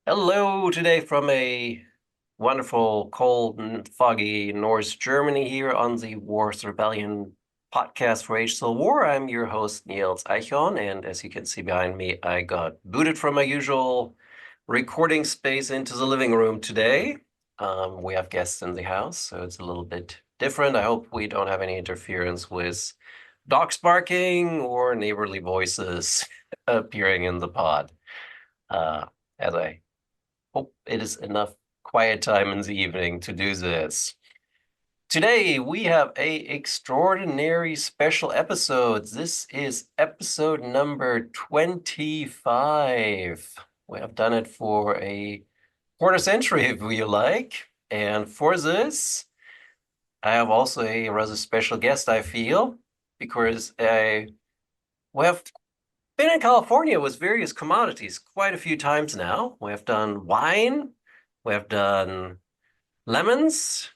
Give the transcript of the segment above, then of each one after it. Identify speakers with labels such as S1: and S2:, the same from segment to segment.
S1: Hello, today from a wonderful, cold, and foggy North Germany here on the Wars Rebellion podcast for Age Still War. I'm your host, Niels Eichhorn, and as you can see behind me, I got booted from my usual recording space into the living room today. We have guests in the house, so it's a little bit different. I hope we don't have any interference with dogs barking or neighborly voices appearing in the pod. As I hope it is enough quiet time in the evening to do this. Today we have a extraordinary special episode. This is episode number 25. We have done it for a quarter century, if you like. And for this, I have also a rather special guest, I feel, because we have been in California with various commodities quite a few times now. We have done wine, we have done lemons,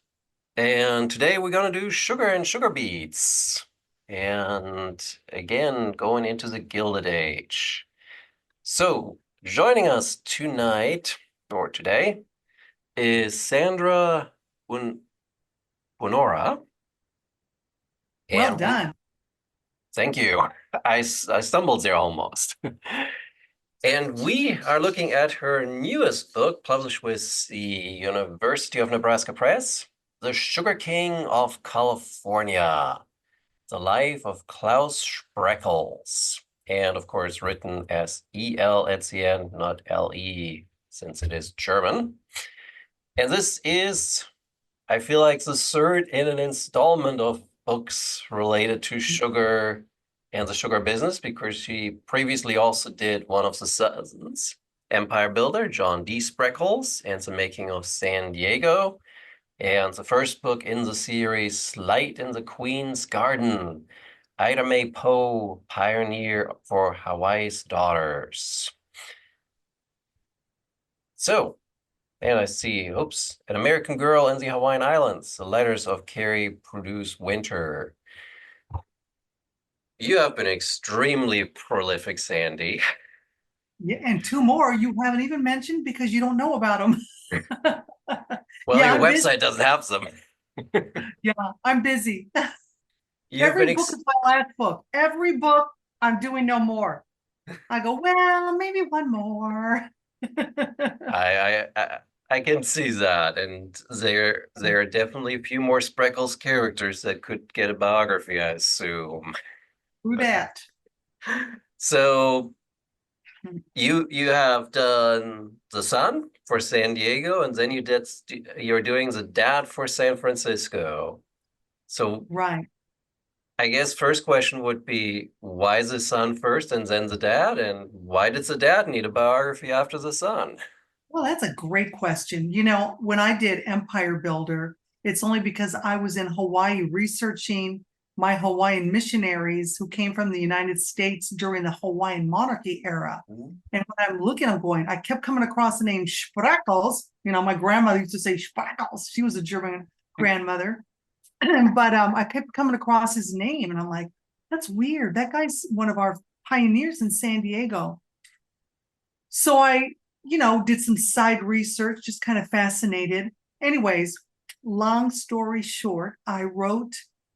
S1: and today we're going to do sugar and sugar beets. And again, going into the Gilded Age. So, joining us tonight, or today, is Sandra Bonura.
S2: Well
S1: And
S2: done.
S1: thank you. I stumbled there almost. And we are looking at her newest book, published with the University of Nebraska Press, The Sugar King of California, The Life of Claus Spreckels. And of course, written as E-L at the end, not L-E, since it is German. And this is, I feel like, the third in an installment of books related to sugar and the sugar business, because she previously also did one of the sons, Empire Builder, John D. Spreckels, and the Making of San Diego. And the first book in the series, Light in the Queen's Garden, Ida Mae Poe, Pioneer for Hawaii's Daughters. So, and I see, oops, An American Girl in the Hawaiian Islands, The Letters of Carrie Produce Winter. You have been extremely prolific, Sandy.
S2: Yeah, and two more you haven't even mentioned because you don't know about them.
S1: Well,
S2: Yeah,
S1: your
S2: I'm busy.
S1: website doesn't have them.
S2: Yeah, I'm busy.
S1: You've been
S2: Every book is my last book. Every book, I'm doing no more. I go, well, maybe one more.
S1: I can see that, and there are definitely a few more Spreckles characters that could get a biography, I assume.
S2: Through
S1: But
S2: that.
S1: so you have done the son for San Diego, and then you're doing the dad for San Francisco. So
S2: Right.
S1: I guess first question would be, why the son first and then the dad, and why did the dad need a biography after the son?
S2: Well, that's a great question. When I did Empire Builder, it's only because I was in Hawaii researching my Hawaiian missionaries who came from the United States during the Hawaiian monarchy era. And when I'm looking, I'm going, I kept coming across the name Spreckels. My grandmother used to say Spreckels. She was a German grandmother. But I kept coming across his name and I'm like, that's weird. That guy's one of our pioneers in San Diego. So I did some side research, just kind of fascinated. Anyways, long story short, I wrote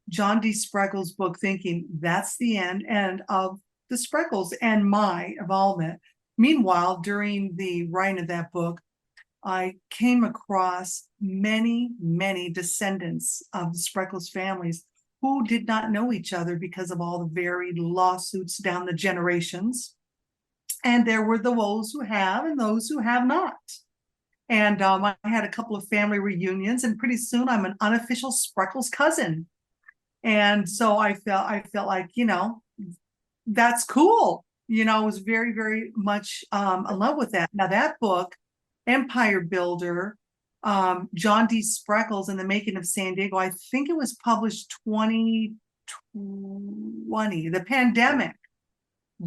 S2: John D. Spreckels' book thinking that's the end of the Spreckels and my involvement. Meanwhile, during the writing of that book, I came across many, many descendants of the Spreckels families who did not know each other because of all the varied lawsuits down the generations. And there were those who have and those who have not. And I had a couple of family reunions, and pretty soon I'm an unofficial Spreckles cousin. And so I felt like that's cool. I was very very much in love with that. Now that book, Empire Builder, John D. Spreckels and the Making of San Diego. I think it was published 2020, the pandemic.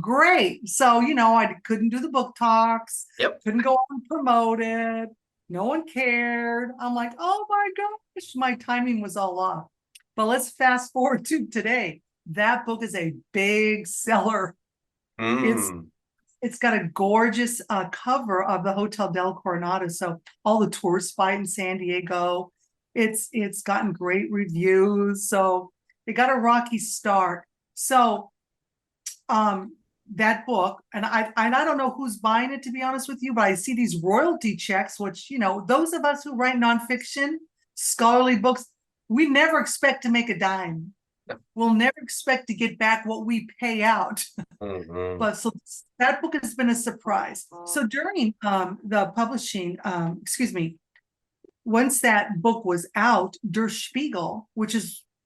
S2: Great. So, I couldn't do the book talks,
S1: Yep.
S2: couldn't go out and promote it. No one cared. I'm like, oh my gosh, my timing was all off. But let's fast forward to today. That book is a big seller. It's
S1: Mm.
S2: it's got a gorgeous cover of the Hotel del Coronado. So all the tourists fight in San Diego. It's gotten great reviews. So it got a rocky start. So that book, and I don't know who's buying it, to be honest with you, but I see these royalty checks, which, you know, those of us who write nonfiction, scholarly books, we never expect to make a dime. We'll never expect to get back what we pay out. But so that book has been a surprise. So during the publishing, excuse me, once that book was out, Der Spiegel, which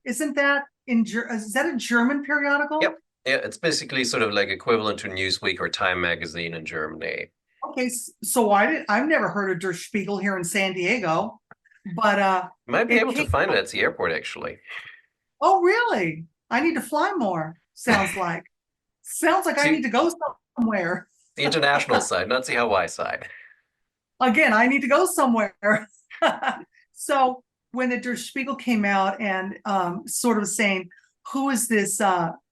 S2: isn't that is that a German periodical?
S1: Yep. Yeah, it's basically sort of like equivalent to Newsweek or Time magazine in Germany.
S2: Okay, so I've never heard of Der Spiegel here in San Diego, but
S1: You might be able to find it at the airport, actually.
S2: Oh, really? I need to fly more, sounds like. Sounds like I need to go somewhere.
S1: The international side, not the Hawaii side.
S2: Again, I need to go somewhere. So when the Der Spiegel came out and sort of saying, who is this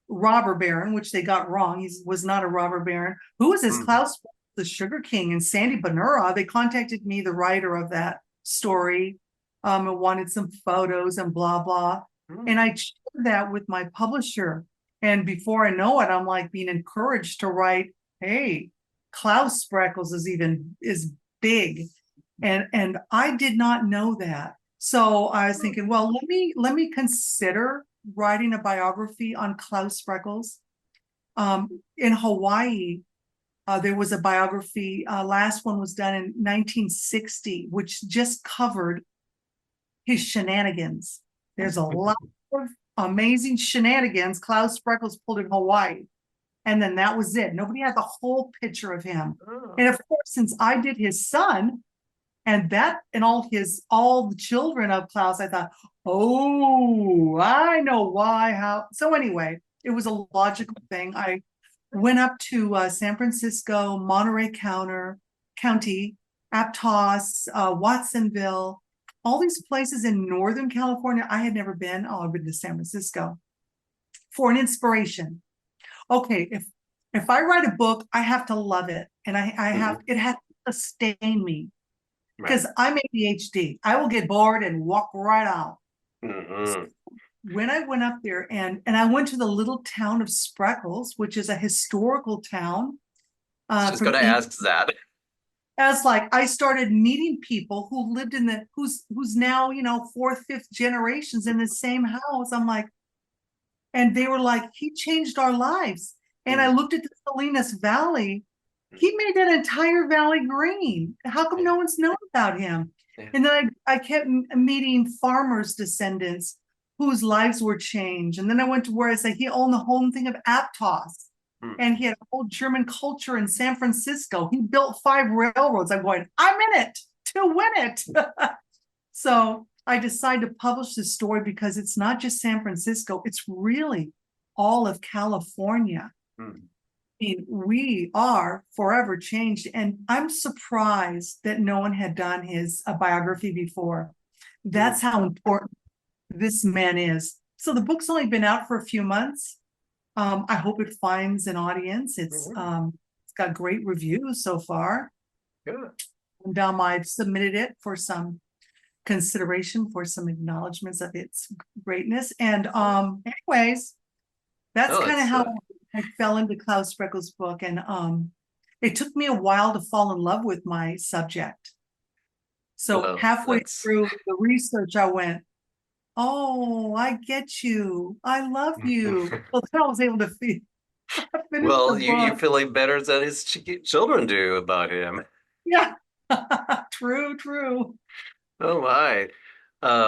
S2: robber baron, which they got wrong. He was not a robber baron. Who is this Claus, the Sugar King, and Sandy Bonura? They contacted me, the writer of that story, and wanted some photos and blah, blah. And I shared that with my publisher. And before I know it, I'm like being encouraged to write, hey, Claus Spreckels is big. And I did not know that. So I was thinking, well, let me consider writing a biography on Claus Spreckels. In Hawaii, there was a biography. Last one was done in 1960, which just covered his shenanigans. There's a lot of amazing shenanigans Claus Spreckels pulled in Hawaii. And then that was it. Nobody had the whole picture of him. And of course, since I did his son and all the children of Claus, I thought, oh, I know why, how. So anyway, it was a logical thing. I went up to San Francisco, Monterey County, Aptos, Watsonville, all these places in Northern California. I had never been. Oh, I've been to San Francisco for an inspiration. Okay, if I write a book, I have to love it, and it has to sustain me, because I'm ADHD. I will get bored and walk right out. So when I went up there and I went to the little town of Spreckels, which is a historical town.
S1: I was just going to ask that.
S2: As like I started meeting people who lived who's now, you know, fourth, fifth generations in the same house. I'm like, and they were like, he changed our lives. And I looked at the Salinas Valley. He made that entire valley green. How come no one's known about him? And then I kept meeting farmers' descendants whose lives were changed. And then I went to where I said he owned the whole thing of Aptos. And he had a whole German culture in San Francisco. He built 5 railroads. I'm going, I'm in it to win it. So I decided to publish this story because it's not just San Francisco. It's really all of California. I mean, we are forever changed. And I'm surprised that no one had done his biography before. That's how important this man is. So the book's only been out for a few months. I hope it finds an audience. It's got great reviews so far.
S1: Good.
S2: And I've submitted it for some consideration, for some acknowledgments of its greatness. And anyways, that's kind of how I fell into Claus Spreckels' book. And it took me a while to fall in love with my subject. So halfway through the research, I went, oh, I get you. I love you. Well, then I was able to finish
S1: you're feeling better than his children do about him.
S2: Yeah, true.
S1: Oh my.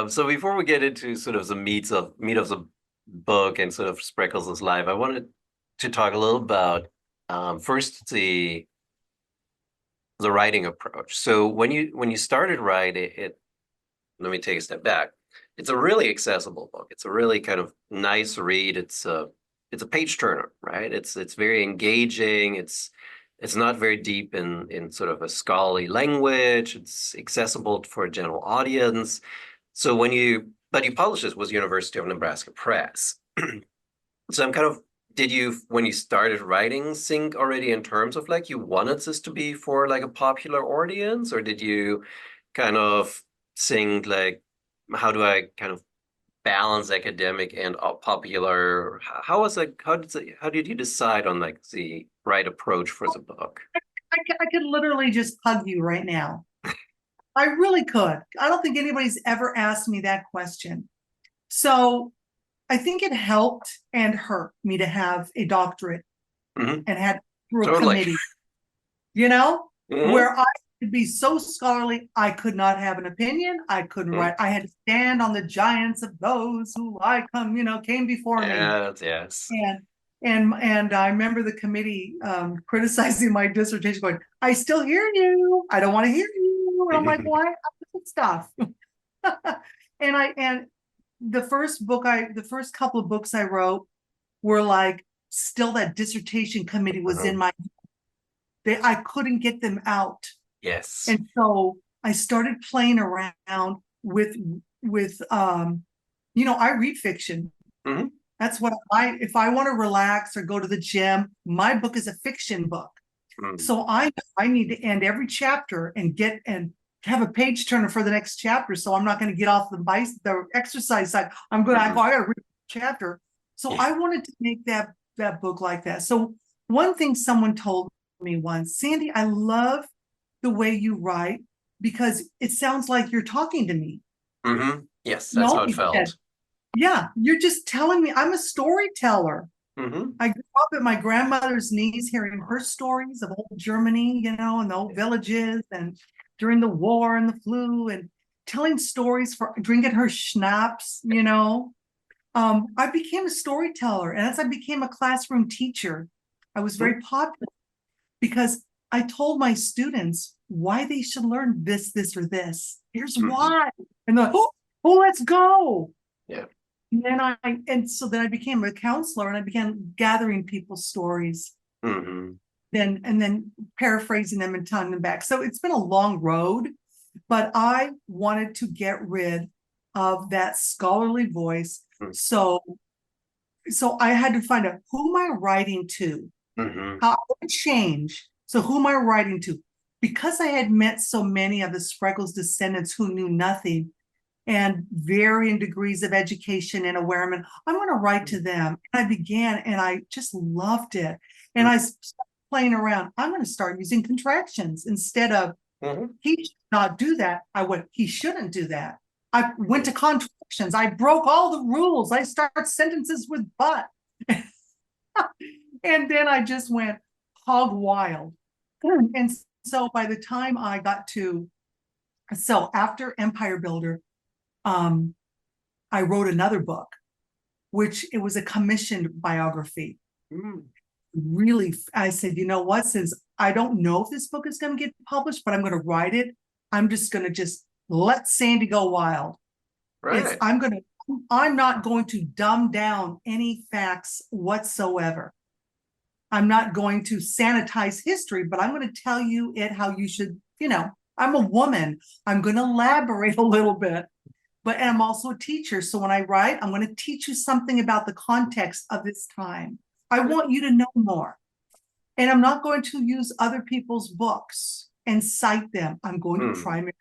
S1: So before we get into sort of the meat of the book and sort of Spreckels' life, I wanted to talk a little about first the writing approach. So when you started writing it, let me take a step back. It's a really accessible book. It's a really kind of nice read. It's a page turner, right? It's very engaging. It's not very deep in sort of a scholarly language. It's accessible for a general audience. So but you published this with University of Nebraska Press. So I'm kind of did you, when you started writing, think already in terms of like you wanted this to be for like a popular audience, or did you kind of think like, how do I kind of balance academic and popular? How did you decide on like the right approach for the book?
S2: I could literally just hug you right now. I really could. I don't think anybody's ever asked me that question. So I think it helped and hurt me to have a doctorate
S1: Hmm.
S2: and had through a
S1: Totally.
S2: committee, you know,
S1: Hmm.
S2: where I could be so scholarly, I could not have an opinion. I couldn't
S1: Hmm.
S2: write. I had to stand on the giants of those who came before me.
S1: Yes, yes.
S2: And and I remember the committee criticizing my dissertation, going, "I still hear you. I don't want to hear you." And I'm like, "Why? Stuff." And the first couple of books I wrote were like still that dissertation committee was in
S1: Mhm.
S2: my. I couldn't get them out,
S1: Yes.
S2: and so I started playing around with I read fiction.
S1: Hmm.
S2: That's what if I want to relax or go to the gym, my book is a fiction book.
S1: Mm.
S2: So I need to end every chapter and get and have a page turner for the next chapter. So I'm not going to get off the exercise side. I'm going to
S1: Hmm.
S2: go, I got to read a chapter. So
S1: Yeah.
S2: I wanted to make that book like that. So one thing someone told me once, Sandy, I love the way you write because it sounds like you're talking to me.
S1: Hmm. Yes, that's
S2: No,
S1: how it
S2: he said,
S1: felt.
S2: yeah, you're just telling me I'm a storyteller.
S1: Hmm.
S2: I grew up at my grandmother's knees hearing her stories of old Germany, and the old villages and during the war and the flu and telling stories for drinking her schnapps. I became a storyteller. And as I became a classroom teacher, I was very popular because I told my students why they should learn this, or this. Here's
S1: Hmm.
S2: why. And they're like, oh, let's go.
S1: Yeah.
S2: And so then I became a counselor and I began gathering people's stories,
S1: Hmm.
S2: then paraphrasing them and telling them back. So it's been a long road, but I wanted to get rid of that scholarly voice. So I had to find out, who am I writing to?
S1: Hmm.
S2: How would change? So who am I writing to? Because I had met so many of the Spreckels descendants who knew nothing, and varying degrees of education and awareness. I'm going to write to them. And I began, and I just loved it. And I started playing around. I'm going to start using contractions instead of
S1: Hmm.
S2: he should not do that. I went, he shouldn't do that. I went to contractions. I broke all the rules. I started sentences with but. And then I just went hog wild. And so by the time I got to, so after Empire Builder, um, I wrote another book, which it was a commissioned biography.
S1: Hmm.
S2: Really, I said, you know what? Since I don't know if this book is going to get published, but I'm going to write it. I'm just going to just let Sandy go wild.
S1: Right.
S2: I'm not going to dumb down any facts whatsoever. I'm not going to sanitize history, but I'm going to tell you it how you should. I'm a woman. I'm going to elaborate a little bit. And I'm also a teacher. So when I write, I'm going to teach you something about the context of this time. I want you to know more. And I'm not going to use other people's books and cite them. I'm going to
S1: Hmm.
S2: primary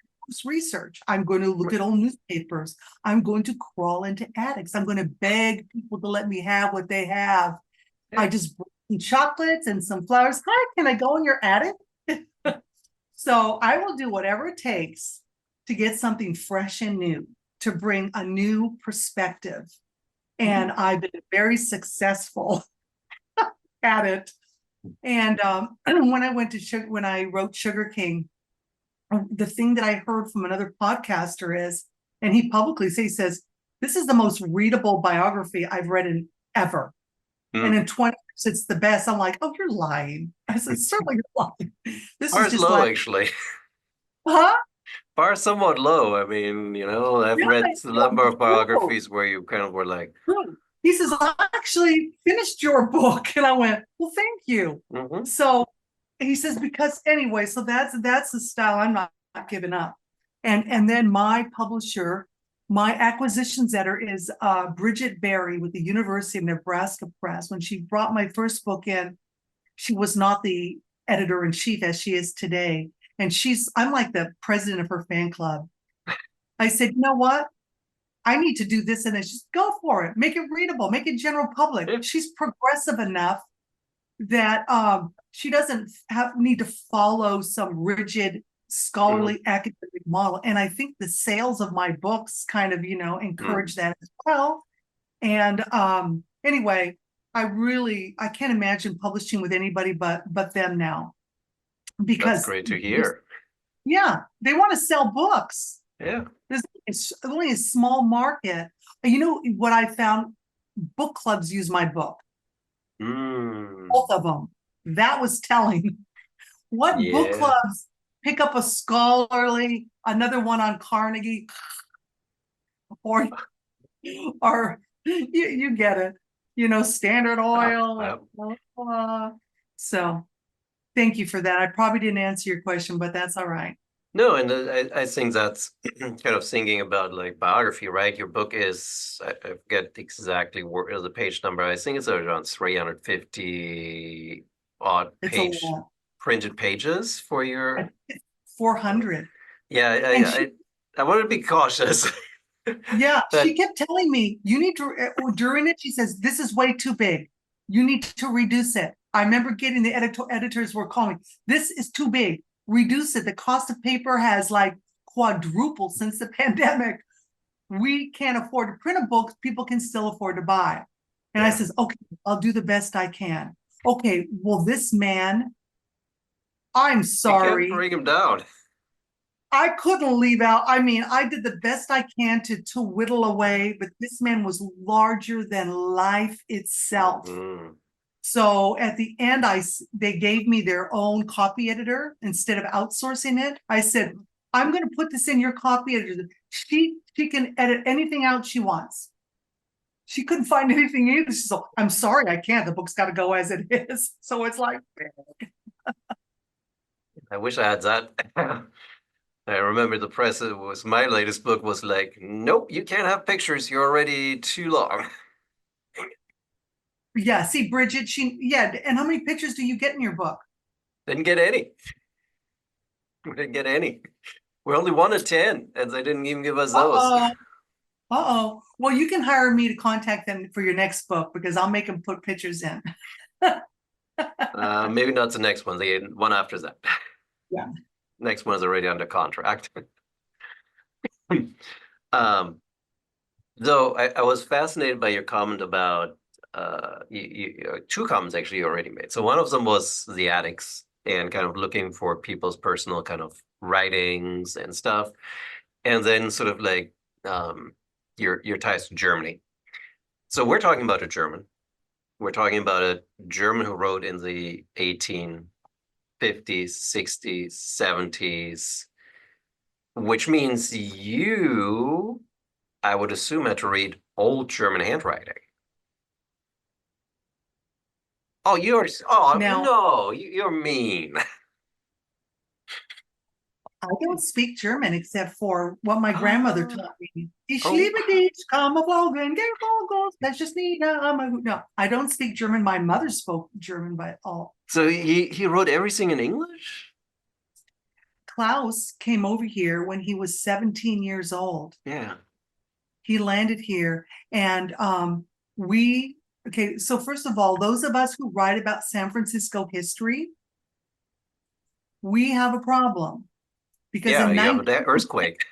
S2: research. I'm going to look at old newspapers. I'm going to crawl into attics. I'm going to beg people to let me have what they have. I
S1: Yeah.
S2: just brought some chocolates and some flowers. Hi, can I go in your attic? So I will do whatever it takes to get something fresh and new, to bring a new perspective. And I've been very successful at it. And when I wrote Sugar King, the thing that I heard from another podcaster is, and he publicly says, this is the most readable biography I've read in ever. And
S1: Hmm.
S2: in 20 years, it's the best. I'm like, oh, you're lying. I said, certainly you're lying. This is
S1: Bar's
S2: just
S1: low,
S2: like,
S1: actually.
S2: huh?
S1: Bar's somewhat low. I mean, I've read a number of
S2: Really?
S1: biographies where you kind of were like,
S2: He says, I actually finished your book. And I went, well, thank you.
S1: hmm.
S2: So he says, because anyway, so that's the style I'm not giving up. And then my publisher My acquisitions editor is Bridget Berry with the University of Nebraska Press. When she brought my first book in, she was not the editor-in-chief as she is today. And I'm like the president of her fan club. I said, you know what? I need to do this. And it's just go for it. Make it readable, make it general public.
S1: Yeah.
S2: She's progressive enough that she doesn't need to follow some rigid scholarly academic model. And I think the sales of my books kind of, encourage that as well. And anyway, I can't imagine publishing with anybody but them now.
S1: That's
S2: Because
S1: great to hear.
S2: yeah, they want to sell books.
S1: Yeah.
S2: It's only a small market. You know what I found? Book clubs use my book. Both of them. That was telling. What book
S1: Yeah.
S2: clubs pick up a scholarly, another one on Carnegie, or you get it, Standard Oil. So thank you for that. I probably didn't answer your question, but that's all right.
S1: No, and I think that's kind of thinking about like biography, right? Your book is, I forget exactly where the page number. I think it's around 350 odd
S2: It's a lot.
S1: printed pages for your
S2: 400.
S1: Yeah,
S2: And
S1: I want to be cautious.
S2: yeah,
S1: But
S2: she kept telling me, you need to, during it, she says, this is way too big. You need to reduce it. I remember getting the editors were calling, this is too big. Reduce it. The cost of paper has like quadrupled since the pandemic. We can't afford to print a book people can still afford to buy. And I says, okay, I'll do the best I can. Okay, well, this man, I'm
S1: you
S2: sorry.
S1: can't bring him down.
S2: I couldn't leave out. I mean, I did the best I can to whittle away, but this man was larger than life itself. So at the end, they gave me their own copy editor instead of outsourcing it. I said, I'm going to put this in your copy editor. She can edit anything out she wants. She couldn't find anything either. She's like, I'm sorry, I can't. The book's got to go as it is. So it's like,
S1: I wish I had that. I remember the press, it was my latest book was like, nope, you can't have pictures. You're already too long.
S2: yeah, see, Bridget, and how many pictures do you get in your book?
S1: Didn't get any. We didn't get any. We only wanted 10, and they didn't even give us those.
S2: Uh-oh. Well, you can hire me to contact them for your next book because I'll make them put pictures in.
S1: Maybe not the next one, the one after that.
S2: Yeah.
S1: Next one is already under contract. Though I was fascinated by your comment about two comments actually you already made. So one of them was the attics and kind of looking for people's personal kind of writings and stuff, and then sort of like your ties to Germany. So we're talking about a German. We're talking about a German who wrote in the 1850s, 60s, 70s, which means you, I would assume, had to read old German handwriting. Oh, you're mean.
S2: I don't speak German except for what my grandmother taught me. Ich
S1: Oh.
S2: liebe dich, komme Vogel, geh Vogel, that's just no, I don't speak German. My mother spoke German, but all.
S1: So he wrote everything in English?
S2: Claus came over here when he was 17 years old.
S1: Yeah.
S2: He landed here and okay, so first of all, those of us who write about San Francisco history, we have a problem. Because
S1: yeah, you have that earthquake.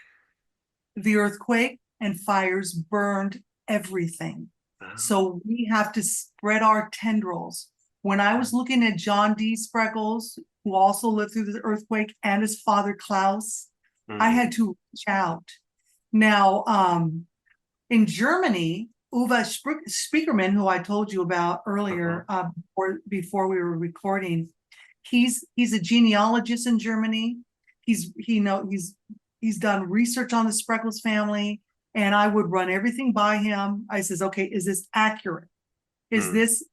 S2: The earthquake and fires burned everything. So we have to spread our tendrils. When I was looking at John D. Spreckels, who also lived through the earthquake, and his father Claus, I had to reach out. Now, in Germany, Uwe Spiekermann, who I told you about earlier, before we were recording, he's a genealogist in Germany. He's done research on the Spreckels family, and I would run everything by him. I says, okay, is this accurate? Is this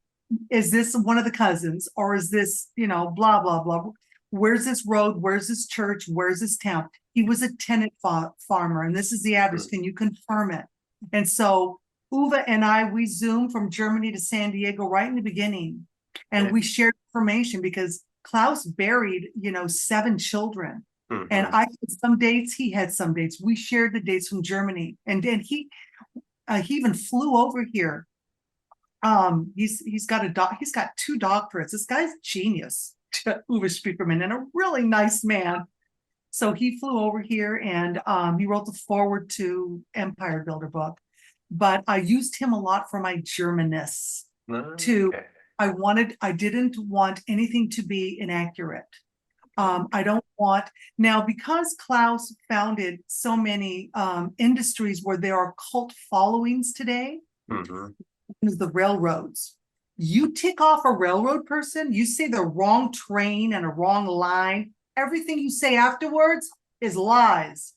S2: one of the cousins, or is this, blah, blah, blah? where's this road? Where's this church? Where's this town? He was a tenant farmer, and this is the address. Can you confirm it? And so Uwe and I, we zoomed from Germany to San Diego right in the beginning, and
S1: Okay.
S2: we shared information because Klaus buried, 7 children. And
S1: Mhm.
S2: I had some dates, he had some dates. We shared the dates from Germany, and he even flew over here. He's got he's got 2 doctorates. This guy's genius, Uwe Spiekermann, and a really nice man. So he flew over here, and he wrote the foreword to Empire Builder book. But I used him a lot for my Germanness. To
S1: Okay.
S2: I didn't want anything to be inaccurate. I don't want now, because Klaus founded so many industries where there are cult followings today.
S1: Mhm.
S2: The railroads. You tick off a railroad person, you say the wrong train and a wrong line, everything you say afterwards is lies.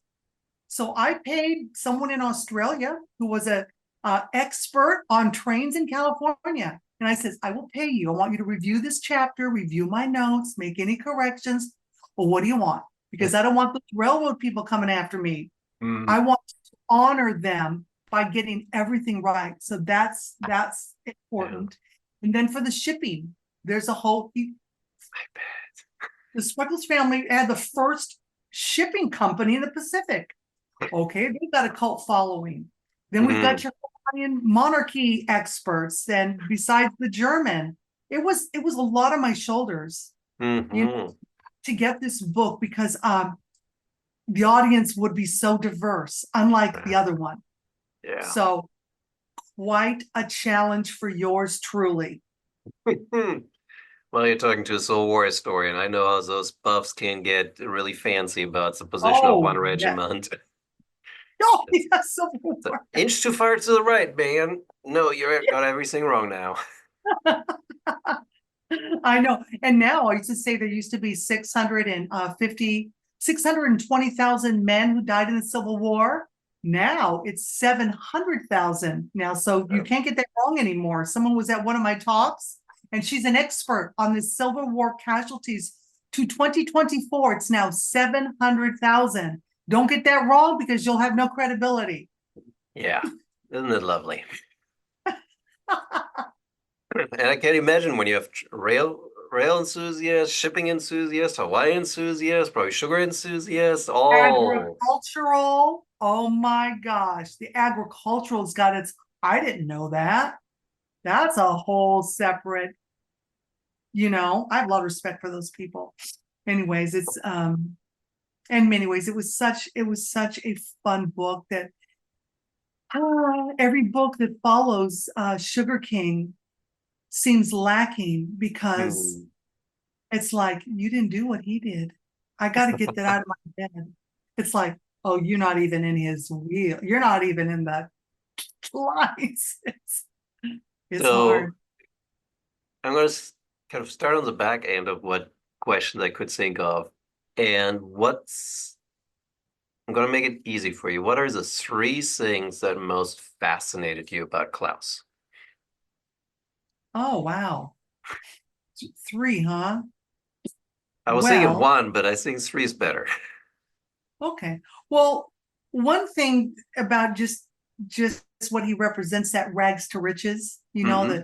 S2: So I paid someone in Australia who was a expert on trains in California. And I says, I will pay you. I want you to review this chapter, review my notes, make any corrections. Well, what do you want? Because I don't want the railroad people coming after me.
S1: Mm.
S2: I want to honor them by getting everything right. So that's
S1: Yeah.
S2: important. And then for the shipping, there's a whole
S1: I bet.
S2: the Spreckels family had the first shipping company in the Pacific. Okay, they've got a cult following. Then we've got
S1: Mm.
S2: your Hawaiian monarchy experts, and besides the German, it was a lot on my shoulders,
S1: Mhm.
S2: to get this book because the audience would be so diverse, unlike the other one.
S1: Yeah.
S2: So quite a challenge for yours truly.
S1: Well, you're talking to a Civil War historian. I know how those buffs can get really fancy about the position of one
S2: Oh, yeah.
S1: regiment.
S2: Oh,
S1: It's,
S2: yes, so
S1: it's an inch too far to the right, man. No, you got everything wrong now.
S2: I know. And now I used to say there used to be 620,000 men who died in the Civil War. Now it's 700,000 now. So you can't get that wrong anymore. Someone was at one of my talks, and she's an expert on the Civil War casualties to 2024. It's now 700,000. Don't get that wrong because you'll have no credibility.
S1: Yeah, isn't it lovely? And I can't imagine when you have rail enthusiasts, shipping enthusiasts, Hawaii enthusiasts, probably sugar enthusiasts, all.
S2: Agricultural. Oh my gosh. The agricultural's got its, I didn't know that. That's a whole separate, I have a lot of respect for those people. Anyways, it's in many ways it was such a fun book that every book that follows Sugar King seems lacking because
S1: Hmm.
S2: it's like you didn't do what he did. I got to get that out of my head. It's like, oh, you're not even in his wheel. You're not even in the lines. It's
S1: So
S2: hard.
S1: I'm going to kind of start on the back end of what questions I could think of. And I'm going to make it easy for you. What are the 3 things that most fascinated you about Klaus?
S2: Oh, wow. 3, huh?
S1: I was thinking
S2: Well,
S1: 1, but I think 3 is better.
S2: okay. Well, one thing about just what he represents, that rags to riches,
S1: Hmm.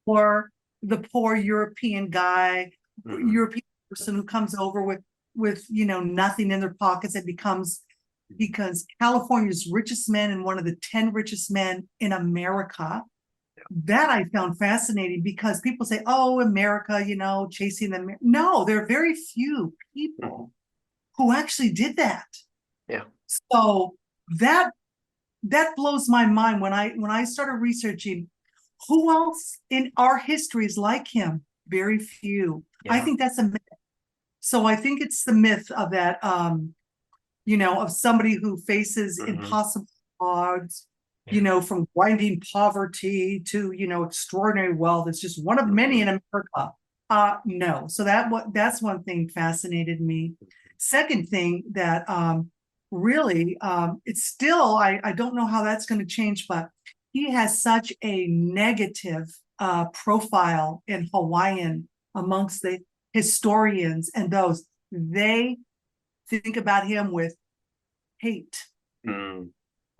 S2: poor the poor European guy,
S1: Hmm.
S2: European person who comes over with nothing in their pockets and because California's richest man and one of the 10 richest men in America. That I found fascinating because people say, oh, America, chasing them. No, there are very few
S1: Hmm.
S2: people who actually did that.
S1: Yeah.
S2: So that that blows my mind when I started researching who else in our history is like him. Very few. I
S1: Yeah.
S2: think that's a myth. So I think it's the myth of that, of somebody who faces
S1: Hmm.
S2: impossible odds,
S1: Yeah.
S2: from grinding poverty to, extraordinary wealth. It's just one of many
S1: Hmm.
S2: in America. No. So that's one thing fascinated me. Second thing that really it's still I don't know how that's going to change, but he has such a negative profile in Hawaiian amongst historians and those, they think about him with hate.
S1: Mm.
S2: It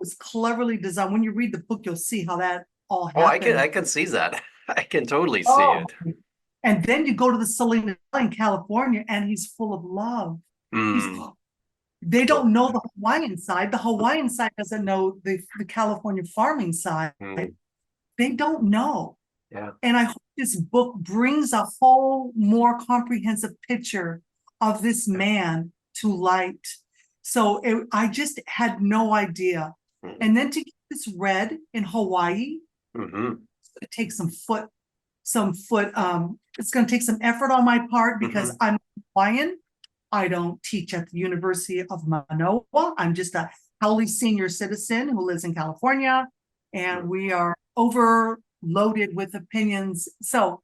S2: was cleverly designed. When you read the book, you'll see how that all
S1: Oh,
S2: happened.
S1: I can see that. I can totally see
S2: Oh,
S1: it.
S2: and then you go to the Salinas in California, and he's full of love. He's
S1: Mm.
S2: They
S1: Well,
S2: don't know the Hawaiian side. The Hawaiian side doesn't know the California farming side.
S1: mm,
S2: They don't know.
S1: yeah.
S2: And I hope this book brings a whole more comprehensive picture of this man to light. So I just had no idea.
S1: Mm.
S2: And then to get this read in Hawaii,
S1: Mm-hmm.
S2: it takes it's going to take some effort on my part because
S1: Mm-hmm.
S2: I'm Hawaiian. I don't teach at the University of Manoa. I'm just a Howley senior citizen who lives in California, and we are overloaded with opinions. So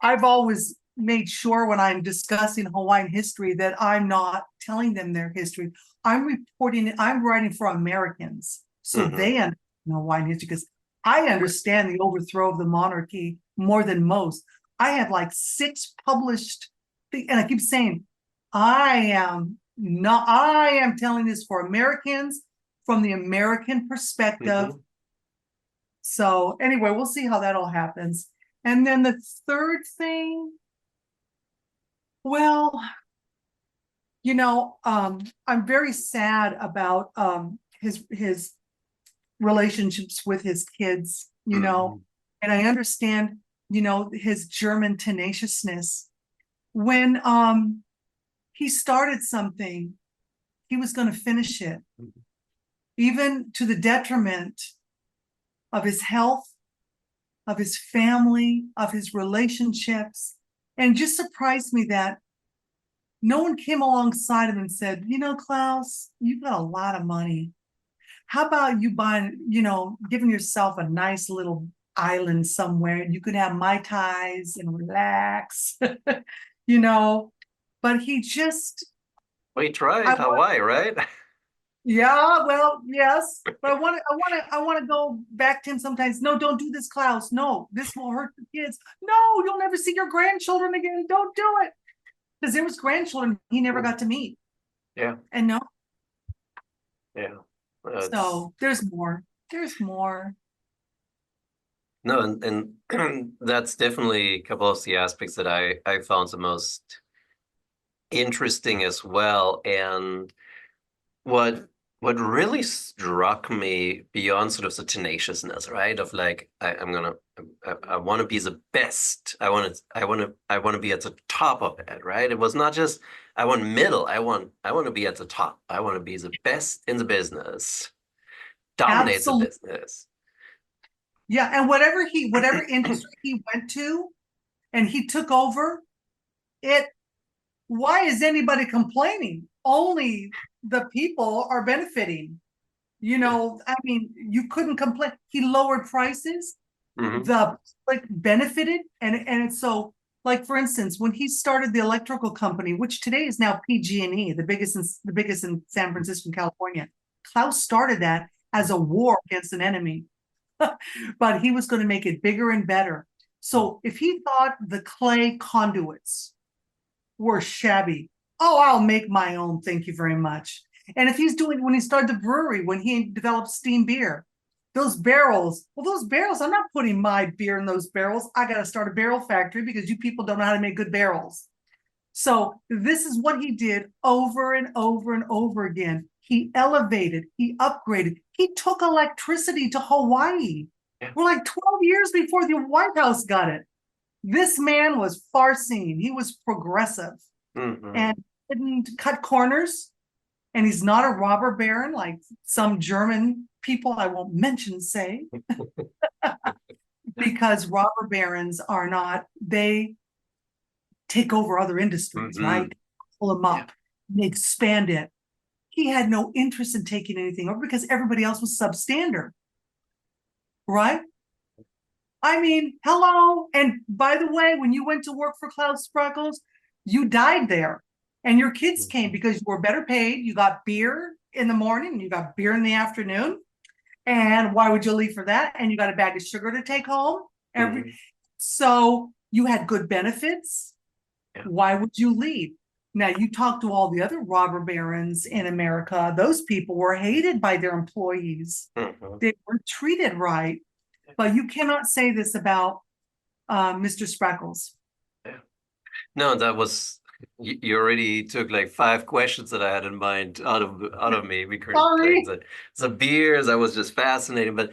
S2: I've always made sure when I'm discussing Hawaiian history that I'm not telling them their history. I'm reporting it, I'm writing for Americans so
S1: Mm-hmm.
S2: they understand Hawaiian history, because I understand the overthrow of the monarchy more than most. I have like 6 published, and I keep saying, I am telling this for Americans from the American perspective.
S1: Mm-hmm.
S2: So anyway, we'll see how that all happens. And then the third thing, well, I'm very sad about his relationships with his kids,
S1: Mm-hmm.
S2: and I understand, his German tenaciousness. When he started something, he was going to finish it, even to the detriment of his health, of his family, of his relationships. And it just surprised me that no one came alongside him and said, Claus, you've got a lot of money. How about you buying, giving yourself a nice little island somewhere, and you could have Mai Tais and relax, you know? But he just,
S1: We tried
S2: I want,
S1: Hawaii, right?
S2: yeah, well, yes, but I want to go back to him sometimes. No, don't do this, Klaus. No, this will hurt the kids. No, you'll never see your grandchildren again. Don't do it. Because there was grandchildren he never got to meet.
S1: Yeah,
S2: And no,
S1: yeah.
S2: so there's more. There's more.
S1: No, and that's definitely a couple of the aspects that I found the most interesting as well. And what what really struck me beyond sort of the tenaciousness, right? Of like I want to be the best. I want to be at the top of it, right? It was not just I want middle. I want to be at the top. I want to be the best in the business, dominate the
S2: Absolutely.
S1: business.
S2: Yeah. And whatever industry he went to and he took over, why is anybody complaining? Only the people are benefiting. I mean, you couldn't complain. He lowered prices,
S1: Hmm.
S2: the like benefited, and so, like, for instance, when he started the electrical company, which today is now PG&E, the biggest in San Francisco, California. Klaus started that as a war against an enemy, but he was going to make it bigger and better. So if he thought the clay conduits were shabby, oh, I'll make my own, thank you very much. And if he's doing, when he started the brewery, when he developed steam beer, those barrels, I'm not putting my beer in those barrels. I got to start a barrel factory because you people don't know how to make good barrels. So this is what he did over and over and over again. He elevated, he upgraded, he took electricity to Hawaii.
S1: Yeah.
S2: We're like 12 years before the White House got it. This man was far-seeing. He was progressive
S1: Hmm.
S2: and didn't cut corners. And he's not a robber baron like some German people I won't mention say, because robber barons are not, they take over other industries,
S1: Hmm.
S2: right? Pull them
S1: Yeah.
S2: up, they expand it. He had no interest in taking anything over because everybody else was substandard, right? I mean, hello. And by the way, when you went to work for Klaus Spreckels, you died there. And your kids came because you were better paid. You got beer in the morning, and you got beer in the afternoon. And why would you leave for that? And you got a bag of sugar to take home.
S1: Hmm.
S2: So you had good benefits. Why would you leave? Now, you talk to all the other robber barons in America, those people were hated by their employees.
S1: Mhm.
S2: They weren't treated right. But you cannot say this about Mr. Spreckels.
S1: Yeah. No, that was you already took like 5 questions that I had in mind out of me because like
S2: Sorry.
S1: the beers that was just fascinating. But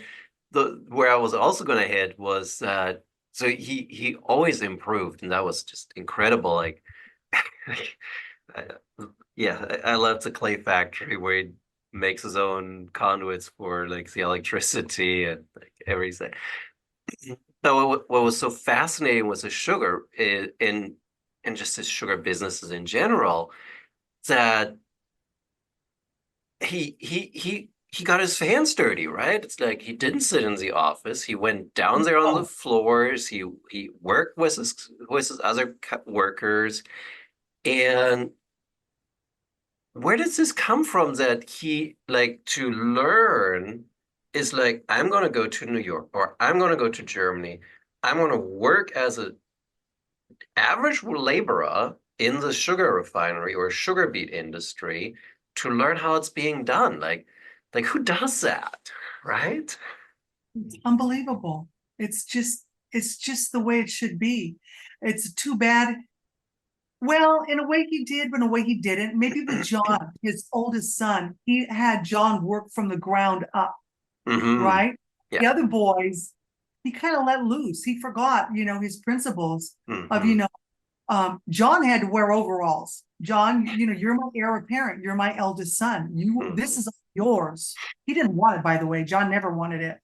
S1: the where I was also going to hit was so he always improved, and that was just incredible. Like, I, yeah, I love the clay factory where he makes his own conduits for like the electricity and like everything. So what was so fascinating was the sugar in and just his sugar businesses in general that he got his hands dirty, right? It's like he didn't sit in the office. He went down there on the
S2: Oh,
S1: floors. He worked with his other workers. And where does this come from that he like to learn is like I'm gonna go to New York or I'm gonna go to Germany. I'm gonna work as a average laborer in the sugar refinery or sugar beet industry to learn how it's being done. Like who does that, right?
S2: it's unbelievable. It's just the way it should be. It's too bad. Well, in a way he did, but in a way he didn't. Maybe with John, his oldest son, he had John work from the ground up,
S1: Hmm.
S2: right? The
S1: Yeah.
S2: other boys, he kind of let loose. He forgot, his principles of,
S1: Hmm.
S2: John had to wear overalls. John, you're my heir apparent. You're my eldest son. This
S1: Hmm.
S2: is yours. He didn't want it, by the way. John never wanted it.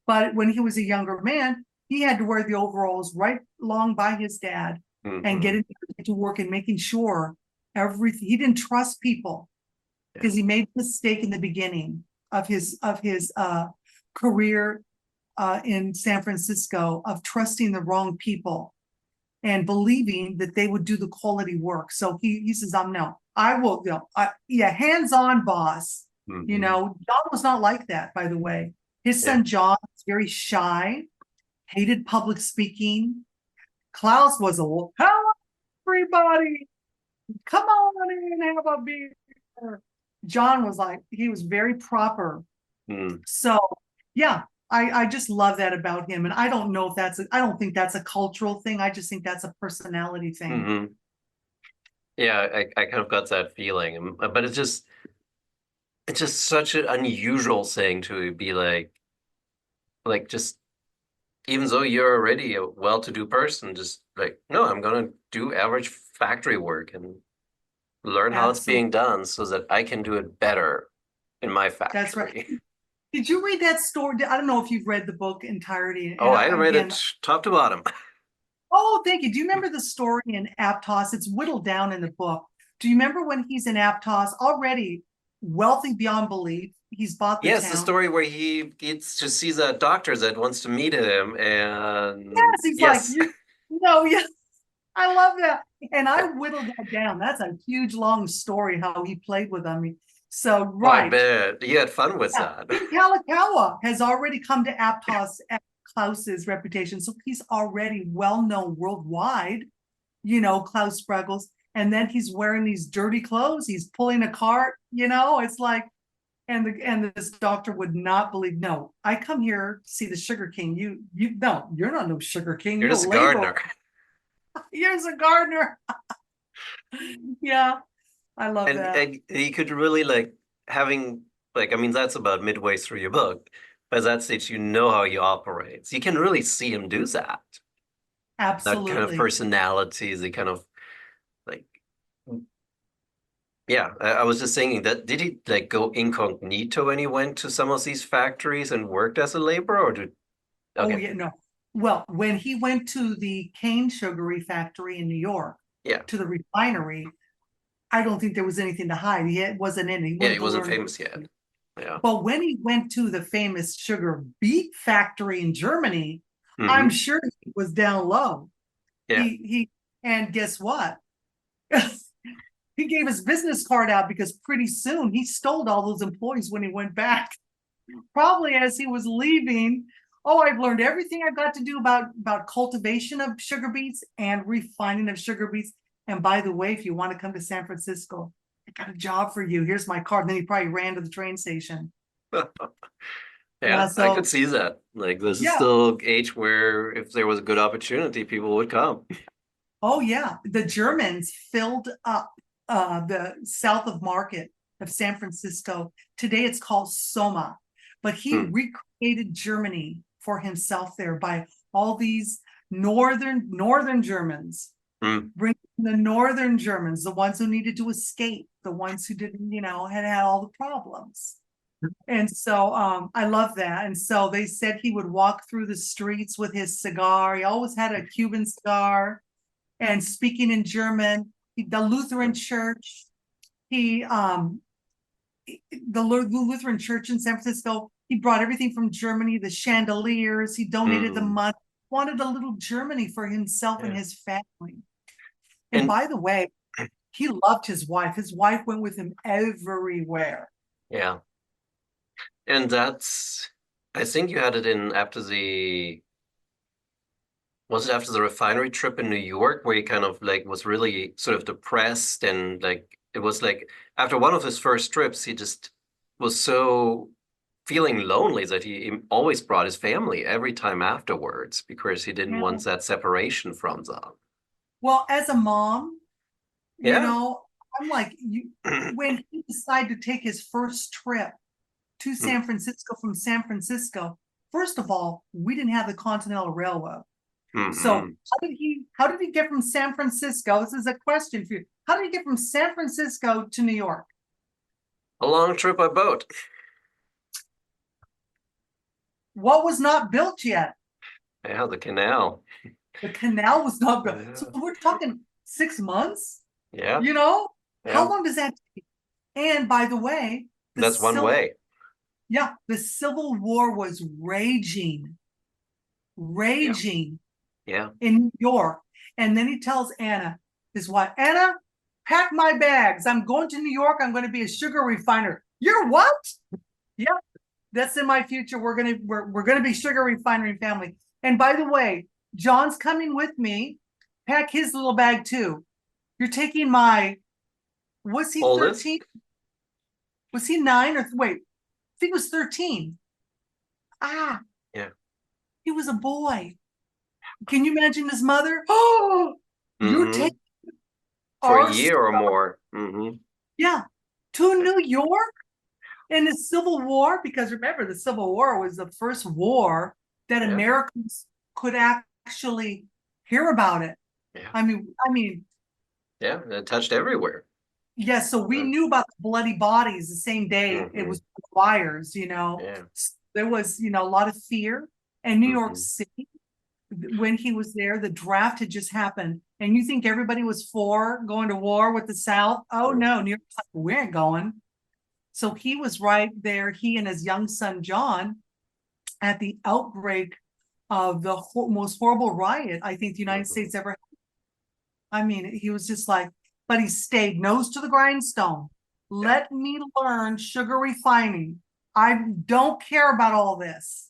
S2: But when he was a younger man, he had to wear the overalls right along by his dad and
S1: Hmm.
S2: get into work and making sure everything. He didn't trust people
S1: Yeah.
S2: because he made a mistake in the beginning of his career in San Francisco of trusting the wrong people and believing that they would do the quality work. So he says, no, I will, yeah, hands-on boss.
S1: Hmm.
S2: John was not like that, by the way. His
S1: Yeah.
S2: son John was very shy, hated public speaking. Klaus was a hello, everybody, come on in and have a beer. John was like, he was very proper.
S1: Mm.
S2: So yeah, I just love that about him. And I don't know if I don't think that's a cultural thing. I just think that's a personality thing.
S1: Hmm. Yeah, I kind of got that feeling. But it's just such an unusual thing to be like just even though you're already a well-to-do person, just like, no, I'm gonna do average factory work and learn how it's
S2: Absolutely.
S1: being done so that I can do it better in my
S2: That's right.
S1: factory.
S2: Did you read that story? I don't know if you've read the book entirety.
S1: Oh,
S2: And
S1: I read
S2: again,
S1: it top to bottom.
S2: oh, thank you. Do you remember the story in Aptos? It's whittled down in the book. Do you remember when he's in Aptos, already wealthy beyond belief? He's bought the
S1: Yes, the
S2: town.
S1: story where he gets to see the doctor that wants to meet him, and
S2: Yes, he's like,
S1: yes,
S2: yes, I love that. And I whittled that down. That's a huge, long story how he played with them. So,
S1: oh, I
S2: right.
S1: bet he had fun with
S2: Yeah.
S1: that.
S2: King Kalakaua has already come to Aptos at Klaus's reputation. So he's already well known worldwide, Klaus Spreckels. And then he's wearing these dirty clothes. He's pulling a cart, it's like, and this doctor would not believe, no, I come here to see the Sugar King. No, you're not no Sugar King.
S1: You're
S2: You're a
S1: just a
S2: laborer.
S1: gardener.
S2: You're a gardener. Yeah, I love that.
S1: And he could really like having like I mean that's about midway through your book. By that stage, you know how he operates. You can really see him do that. That kind of
S2: Absolutely.
S1: personality, the kind of like yeah. I was just thinking that did he like go incognito when he went to some of these factories and worked as a laborer, or did
S2: Oh,
S1: okay,
S2: yeah, no. Well, when he went to the cane sugary factory in New York,
S1: yeah,
S2: to the refinery, I don't think there was anything to hide. He wasn't in. He
S1: yeah, he
S2: wanted to
S1: wasn't
S2: learn.
S1: famous yet. Yeah.
S2: But when he went to the famous sugar beet factory in Germany, I'm
S1: Hmm.
S2: sure he was down low.
S1: Yeah.
S2: He and guess what? He gave his business card out because pretty soon he stole all those employees when he went back. Probably as he was leaving. Oh, I've learned everything I've got to do about cultivation of sugar beets and refining of sugar beets. And by the way, if you want to come to San Francisco, I got a job for you. Here's my card. And then he probably ran to the train station. Yeah,
S1: Yeah, I could
S2: so
S1: see that. Like this is
S2: yeah.
S1: still age where if there was a good opportunity, people would come.
S2: Oh yeah. The Germans filled up the south of Market of San Francisco. Today it's called Soma, but he
S1: Hmm.
S2: recreated Germany for himself there by all these northern Germans.
S1: Hmm.
S2: Bring the northern Germans, the ones who needed to escape, the ones who didn't, had all the problems. And so I love that. And so they said he would walk through the streets with his cigar. He always had a Cuban cigar and speaking in German. The Lutheran church, he the Lutheran church in San Francisco, he brought everything from Germany, the chandeliers, he donated the
S1: Hmm.
S2: money, wanted a little Germany for himself and
S1: Yeah.
S2: his family. And
S1: And
S2: by the way, he loved his wife. His wife went with him everywhere.
S1: yeah. And I think you had it in was it after the refinery trip in New York where he kind of like was really sort of depressed and like it was like after one of his first trips, he just was so feeling lonely that he always brought his family every time afterwards because he didn't
S2: Yeah.
S1: want that separation from them.
S2: Well, as a mom,
S1: Yeah.
S2: I'm like, when he decided to take his first trip to San Francisco from San Francisco, first of all, we didn't have the Continental Railroad. So
S1: Mm-hmm.
S2: how did he get from San Francisco? This is a question for you. How did he get from San Francisco to New York?
S1: A long trip by boat.
S2: What was not built yet?
S1: Yeah, the canal.
S2: The canal was not built. So
S1: Yeah.
S2: we're talking 6 months,
S1: Yeah.
S2: you know? How
S1: Yeah.
S2: long does that take? And by the way,
S1: That's one way.
S2: the Civil War was
S1: Yeah.
S2: raging
S1: Yeah.
S2: in New York. And then he tells Anna, his wife, Anna, pack my bags. I'm going to New York. I'm going to be a sugar refiner. You're what? Yeah, that's in my future. We're gonna be sugar refinery family. And by the way, John's coming with me. Pack his little bag too. You're taking was he
S1: Oldest?
S2: 13? Was he 9 or wait? I think it was 13. Ah,
S1: Yeah.
S2: he was a boy. Can you imagine his mother? Oh, you're
S1: Mm-hmm.
S2: taking
S1: For a
S2: our
S1: year or more. Mm-hmm.
S2: yeah, to New York in the Civil War, because remember, the Civil War was the first war that
S1: Yeah.
S2: Americans could actually hear about it.
S1: Yeah.
S2: I mean,
S1: Yeah. It touched everywhere.
S2: yes, so we knew about the bloody bodies the same day it
S1: Mm-hmm.
S2: was wires,
S1: Yeah.
S2: there was, a lot of fear. And New York
S1: Mm-hmm.
S2: City, when he was there, the draft had just happened. And you think everybody was for going to war with the South? Oh no, New York's like, we ain't going. So he was right there, he and his young son, John, at the outbreak of the most horrible riot I think the United
S1: Mm-hmm.
S2: States ever had. I mean, he was just like, but he stayed nose to the grindstone.
S1: Yeah.
S2: Let me learn sugar refining. I don't care about all this.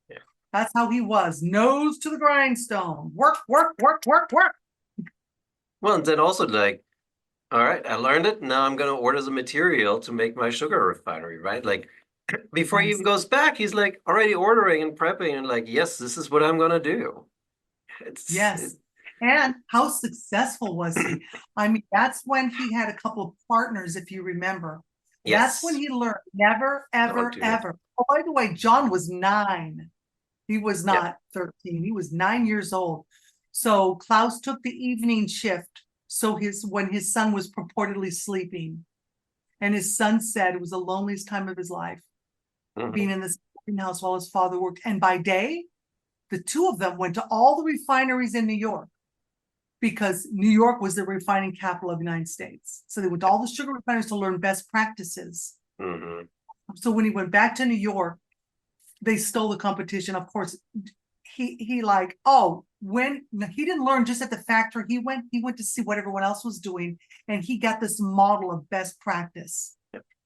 S1: Yeah.
S2: That's how he was, nose to the grindstone. Work, work, work, work, work.
S1: Well, and then also like, all right, I learned it. Now I'm gonna order the material to make my sugar refinery, right? Like before he
S2: Yes.
S1: even goes back, he's like already ordering and prepping and like, yes, this is what I'm gonna do.
S2: Yes. And how successful was he? I mean, that's when he had a couple of partners, if you remember. That's when
S1: Yes.
S2: he learned never,
S1: Don't
S2: ever,
S1: do that.
S2: ever. Oh, by the way, John was 9. He was
S1: Yeah.
S2: not 13. He was 9 years old. So Claus took the evening shift. So when his son was purportedly sleeping, and his son said it was the loneliest time of his life, being
S1: Mhm.
S2: in this house while his father worked. And by day, the two of them went to all the refineries in New York because New York was the refining capital of the United States. So they went to all the sugar refineries to learn best practices.
S1: Mhm.
S2: So when he went back to New York, they stole the competition. Of course, he like, when he didn't learn just at the factory, he went to see what everyone else was doing, and he got this model of best practice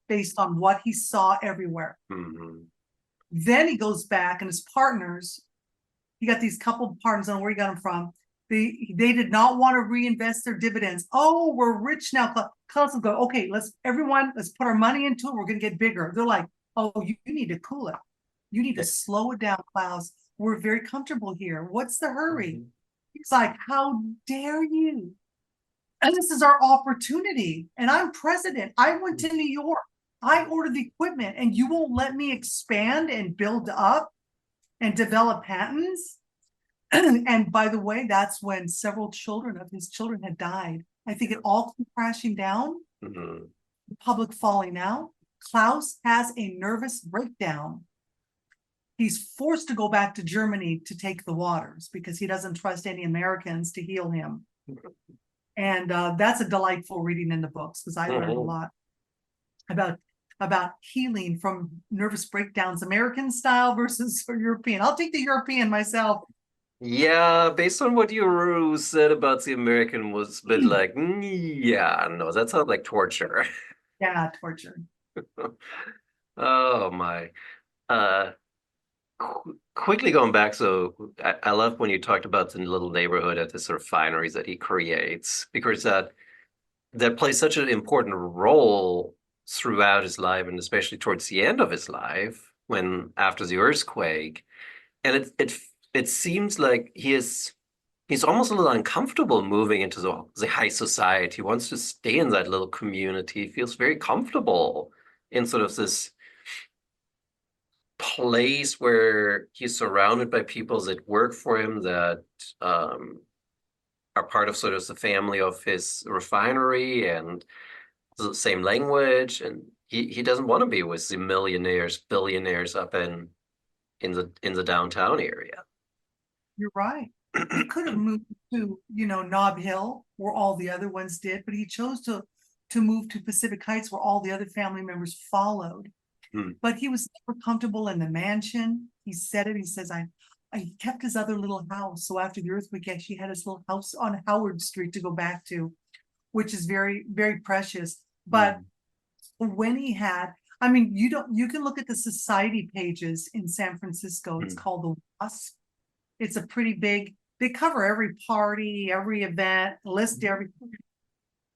S2: based on what he saw everywhere.
S1: Mhm.
S2: Then he goes back and his partners, he got these couple of partners, I don't know where he got them from. They did not want to reinvest their dividends. Oh, we're rich now. Claus will go, okay, let's put our money into it. We're going to get bigger. They're like, oh, you need to cool it. You need to slow it down, Claus. We're very comfortable here. What's the hurry?
S1: Mhm.
S2: He's like, how dare you? And this is our opportunity. And I'm president. I went to New York. I ordered the equipment, and you won't let me expand and build up and develop patents. And by the way, that's when several of his children had died. I think it all came crashing down,
S1: Mhm.
S2: the public falling out. Claus has a nervous breakdown. He's forced to go back to Germany to take the waters because he doesn't trust any Americans to heal him. And that's a delightful reading in the books because I learned a
S1: Mhm.
S2: lot about healing from nervous breakdowns, American style versus European. I'll take the European myself.
S1: Yeah, based on what you said about the American was a bit like, yeah, no, that sounds like torture.
S2: Yeah, torture.
S1: Oh my. Uh, quickly going back, so I love when you talked about the little neighborhood at the sort of fineries that he creates, because that plays such an important role throughout his life, and especially towards the end of his life, when after the earthquake, and it seems like he's almost a little uncomfortable moving into the high society. He wants to stay in that little community. He feels very comfortable in sort of this place where he's surrounded by people that work for him, that um, are part of sort of the family of his refinery and the same language. And he doesn't want to be with the millionaires, billionaires up in the downtown area.
S2: You're right. He could have moved to, Nob Hill, where all the other ones did, but he chose to move to Pacific Heights, where all the other family members followed.
S1: Hmm.
S2: But he was never comfortable in the mansion. He said it. He says, I kept his other little house. So after the earthquake, he actually had his little house on Howard Street to go back to, which is very, very precious. But
S1: Hmm.
S2: when he had, I mean, you can look at the society pages in San Francisco. It's
S1: Hmm.
S2: called the WASP. It's a pretty big, they cover every party, every event, list everything.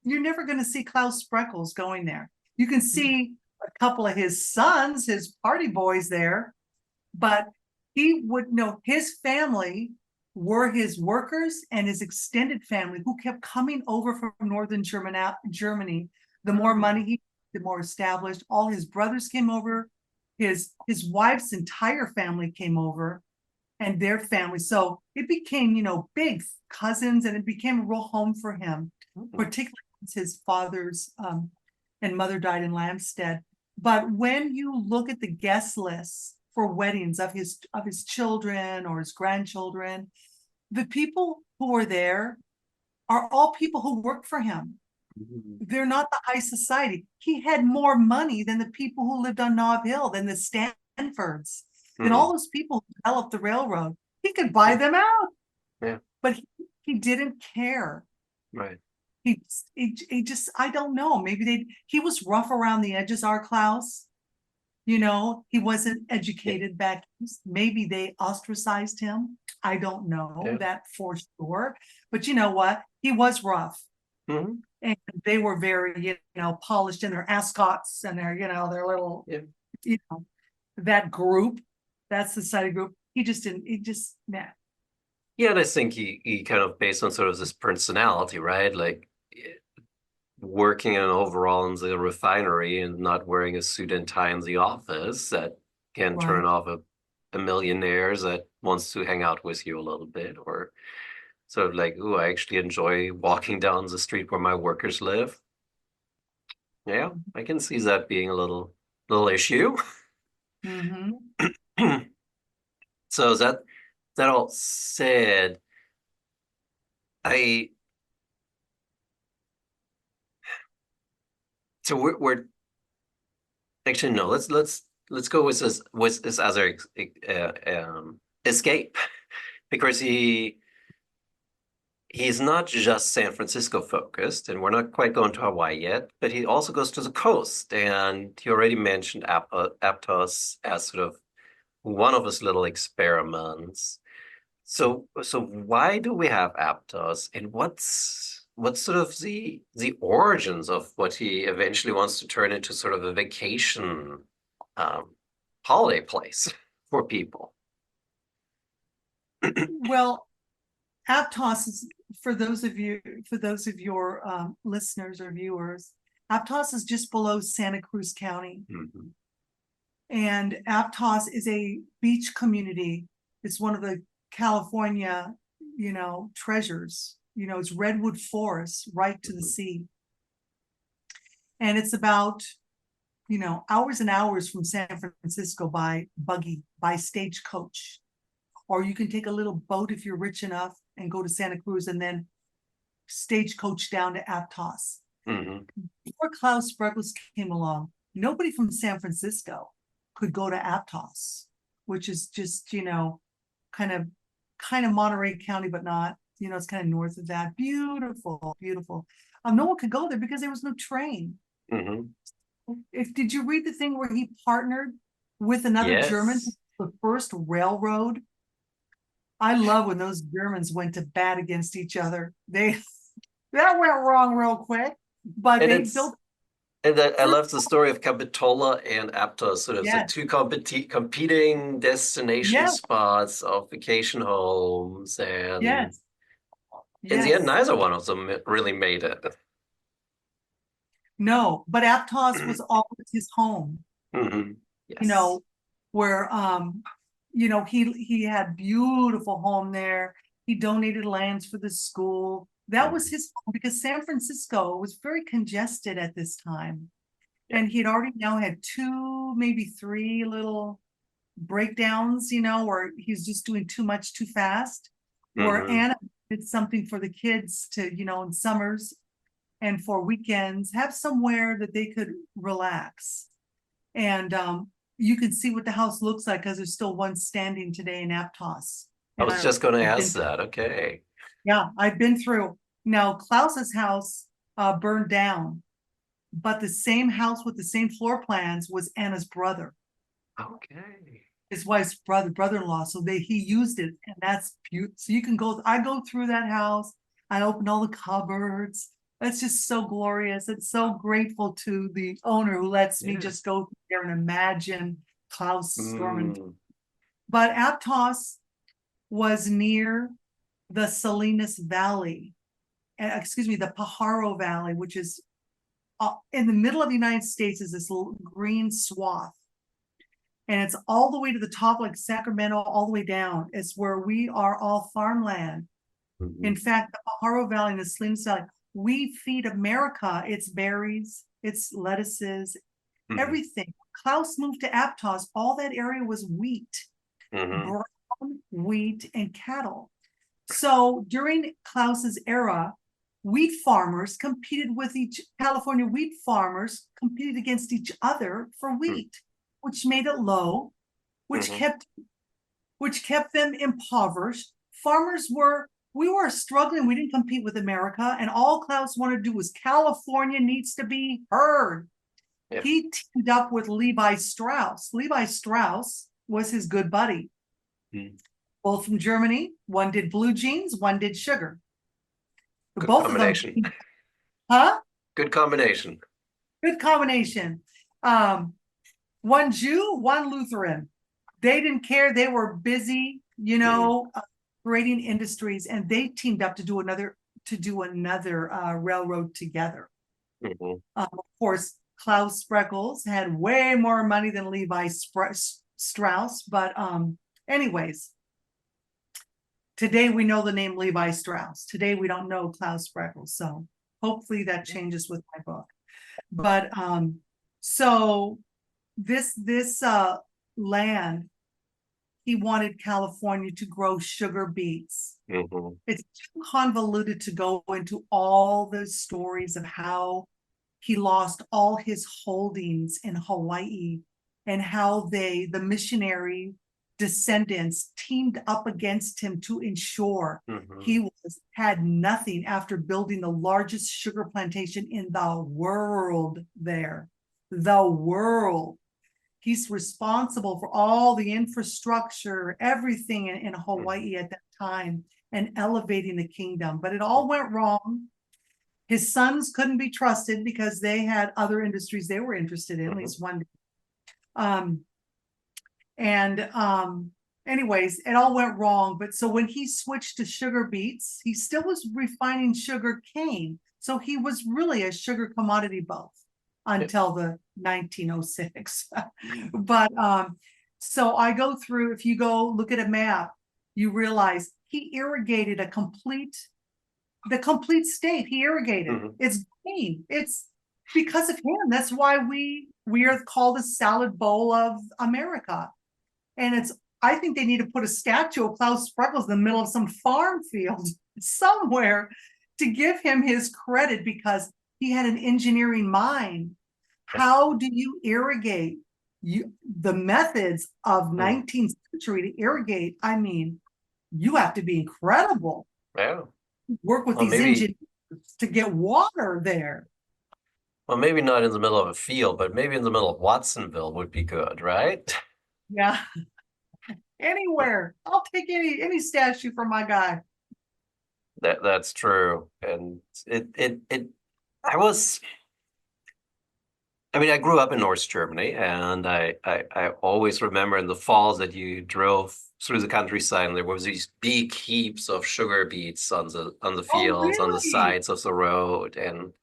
S2: You're never going to see Klaus Spreckels going there. You can see a couple of his sons, his party boys there, but he would know his family were his workers and his extended family who kept coming over from northern Germany. The more money he, the more established. All his brothers came over. His wife's entire family came over, and their family. So it became, big cousins, and it became a real home for him, particularly since his father's and mother died in Lampstead. But when you look at the guest lists for weddings of his children or his grandchildren, the people who are there are all people who work for him. They're not the high society. He had more money than the people who lived on Nob Hill, than the Stanfords, than
S1: Hmm.
S2: all those people who developed the railroad. He could buy them out,
S1: Yeah,
S2: but he didn't care.
S1: right.
S2: He just, I don't know. Maybe he was rough around the edges, our Klaus. He wasn't
S1: Yeah,
S2: educated back east. Maybe they ostracized him. I don't know
S1: yeah.
S2: that for sure. But you know what? He was rough.
S1: Hmm.
S2: And they were very, polished in their ascots and their little,
S1: Yeah.
S2: that group, that society group. He just, nah.
S1: Yeah, and I think he kind of based on sort of this personality, right? Like working in an overall in the refinery and not wearing a suit and tie in the office that can turn
S2: Right.
S1: off a millionaire that wants to hang out with you a little bit, or sort of like, oh, I actually enjoy walking down the street where my workers live. Yeah, I can see that being a little issue.
S2: Mm-hmm.
S1: So that all said, I so we're actually no, let's go with this other escape because he's not just San Francisco focused, and we're not quite going to Hawaii yet, but he also goes to the coast, and he already mentioned Aptos as sort of one of his little experiments. So why do we have Aptos, and what's sort of the origins of what he eventually wants to turn into sort of a vacation um, holiday place for people?
S2: Well, Aptos is, for those of your listeners or viewers, Aptos is just below Santa Cruz County.
S1: Mhm.
S2: And Aptos is a beach community. It's one of the California, treasures. It's redwood forest right to the
S1: Mhm.
S2: sea. And it's about, hours and hours from San Francisco by buggy, by stagecoach. Or you can take a little boat if you're rich enough and go to Santa Cruz and then stagecoach down to Aptos.
S1: Mhm.
S2: Before Klaus Spreckels came along, nobody from San Francisco could go to Aptos, which is just, kind of Monterey County, but not, it's kind of north of that. Beautiful, beautiful. No one could go there because there was no train.
S1: Mhm.
S2: Did you read the thing where he partnered with another German,
S1: Yes.
S2: the first railroad? I love when those Germans went to bat against each other. That went wrong real quick, but
S1: And
S2: they
S1: it's
S2: built
S1: and I
S2: first.
S1: love the story of Capitola and Aptos, sort of the
S2: Yes,
S1: two competing destination
S2: yes,
S1: spots of vacation homes, and
S2: yes,
S1: in the end,
S2: yes.
S1: neither one of them really made it.
S2: No, but Aptos was always his home.
S1: Mhm.
S2: You
S1: Yes.
S2: know, where he had beautiful home there. He donated lands for the school. That was
S1: Mhm.
S2: his home because San Francisco was very congested at this time.
S1: Yeah.
S2: And he'd already now had two, maybe three little breakdowns, where he's just doing too much too fast. Where
S1: Mhm.
S2: Anna did something for the kids to, in summers and for weekends, have somewhere that they could relax. And you can see what the house looks like because there's still one standing today in Aptos.
S1: I
S2: And
S1: was just going to
S2: I've
S1: ask
S2: been,
S1: that. Okay.
S2: yeah, I've been through. Now, Klaus's house burned down, but the same house with the same floor plans was Anna's brother,
S1: Okay.
S2: his wife's brother-in-law. So he used it, and that's beautiful. So you can go. I go through that house. I open all the cupboards. That's just so glorious. It's so grateful to the owner who lets me
S1: Yeah.
S2: just go there and imagine Klaus storming.
S1: Mm.
S2: But Aptos was near the Salinas Valley, excuse me, the Pajaro Valley, which is in the middle of the United States, is this little green swath. And it's all the way to the top, like Sacramento, all the way down. It's where we are all farmland. In
S1: Mhm.
S2: fact, the Pajaro Valley and the Salinas Valley, we feed America its berries, its lettuces,
S1: Mhm.
S2: everything. Klaus moved to Aptos, all that area was wheat,
S1: Mhm.
S2: brown wheat, and cattle. So during Klaus's era, California wheat farmers competed against each other for
S1: Mhm.
S2: wheat, which made it low, which
S1: Mhm.
S2: kept them impoverished. We were struggling. We didn't compete with America, and all Klaus wanted to do was California needs to be heard.
S1: Yeah.
S2: He teamed up with Levi Strauss. Levi Strauss was his good buddy,
S1: Mm.
S2: both from Germany. One did blue jeans, one did sugar.
S1: Good
S2: Both of them,
S1: combination.
S2: huh?
S1: Good combination.
S2: Good combination. Um, One Jew, one Lutheran. They didn't care. They were busy,
S1: Mm.
S2: creating industries, and they teamed up to do another railroad together.
S1: Mhm.
S2: Of course, Klaus Spreckels had way more money than Levi Strauss, but anyways, today we know the name Levi Strauss. Today we don't know Klaus Spreckels, so hopefully that changes with my book. But so this land, he wanted California to grow sugar beets.
S1: Mhm.
S2: It's too convoluted to go into all the stories of how he lost all his holdings in Hawaii and how the missionary descendants teamed up against him to ensure
S1: Mhm.
S2: he had nothing after building the largest sugar plantation in the world there. The world. He's responsible for all the infrastructure, everything in Hawaii at that time, and elevating the kingdom. But it all went wrong. His sons couldn't be trusted because they had other industries they were interested in, at least one. Anyways, it all went wrong. But so when he switched to sugar beets, he still was refining sugar cane. So he was really a sugar commodity both until the 1906. But so I go through, if you go look at a map, you realize he irrigated the complete state. He irrigated. It's green. It's because of him. That's why we are called a salad bowl of America. And I think they need to put a statue of Claus Spreckels in the middle of some farm field somewhere to give him his credit, because he had an engineering mind. How do you irrigate? The methods of 19th century to irrigate, I mean, you have to be incredible.
S1: Yeah.
S2: Work with these engineers to get water there.
S1: Well, maybe not in the middle of a field, but maybe in the middle of Watsonville would be good, right?
S2: Yeah. Anywhere. I'll take any statue for my guy.
S1: That's true. And I grew up in North Germany, and I always remember in the falls that you drove through the countryside, and there was these big heaps of sugar beets on the fields, on the sides of the road. And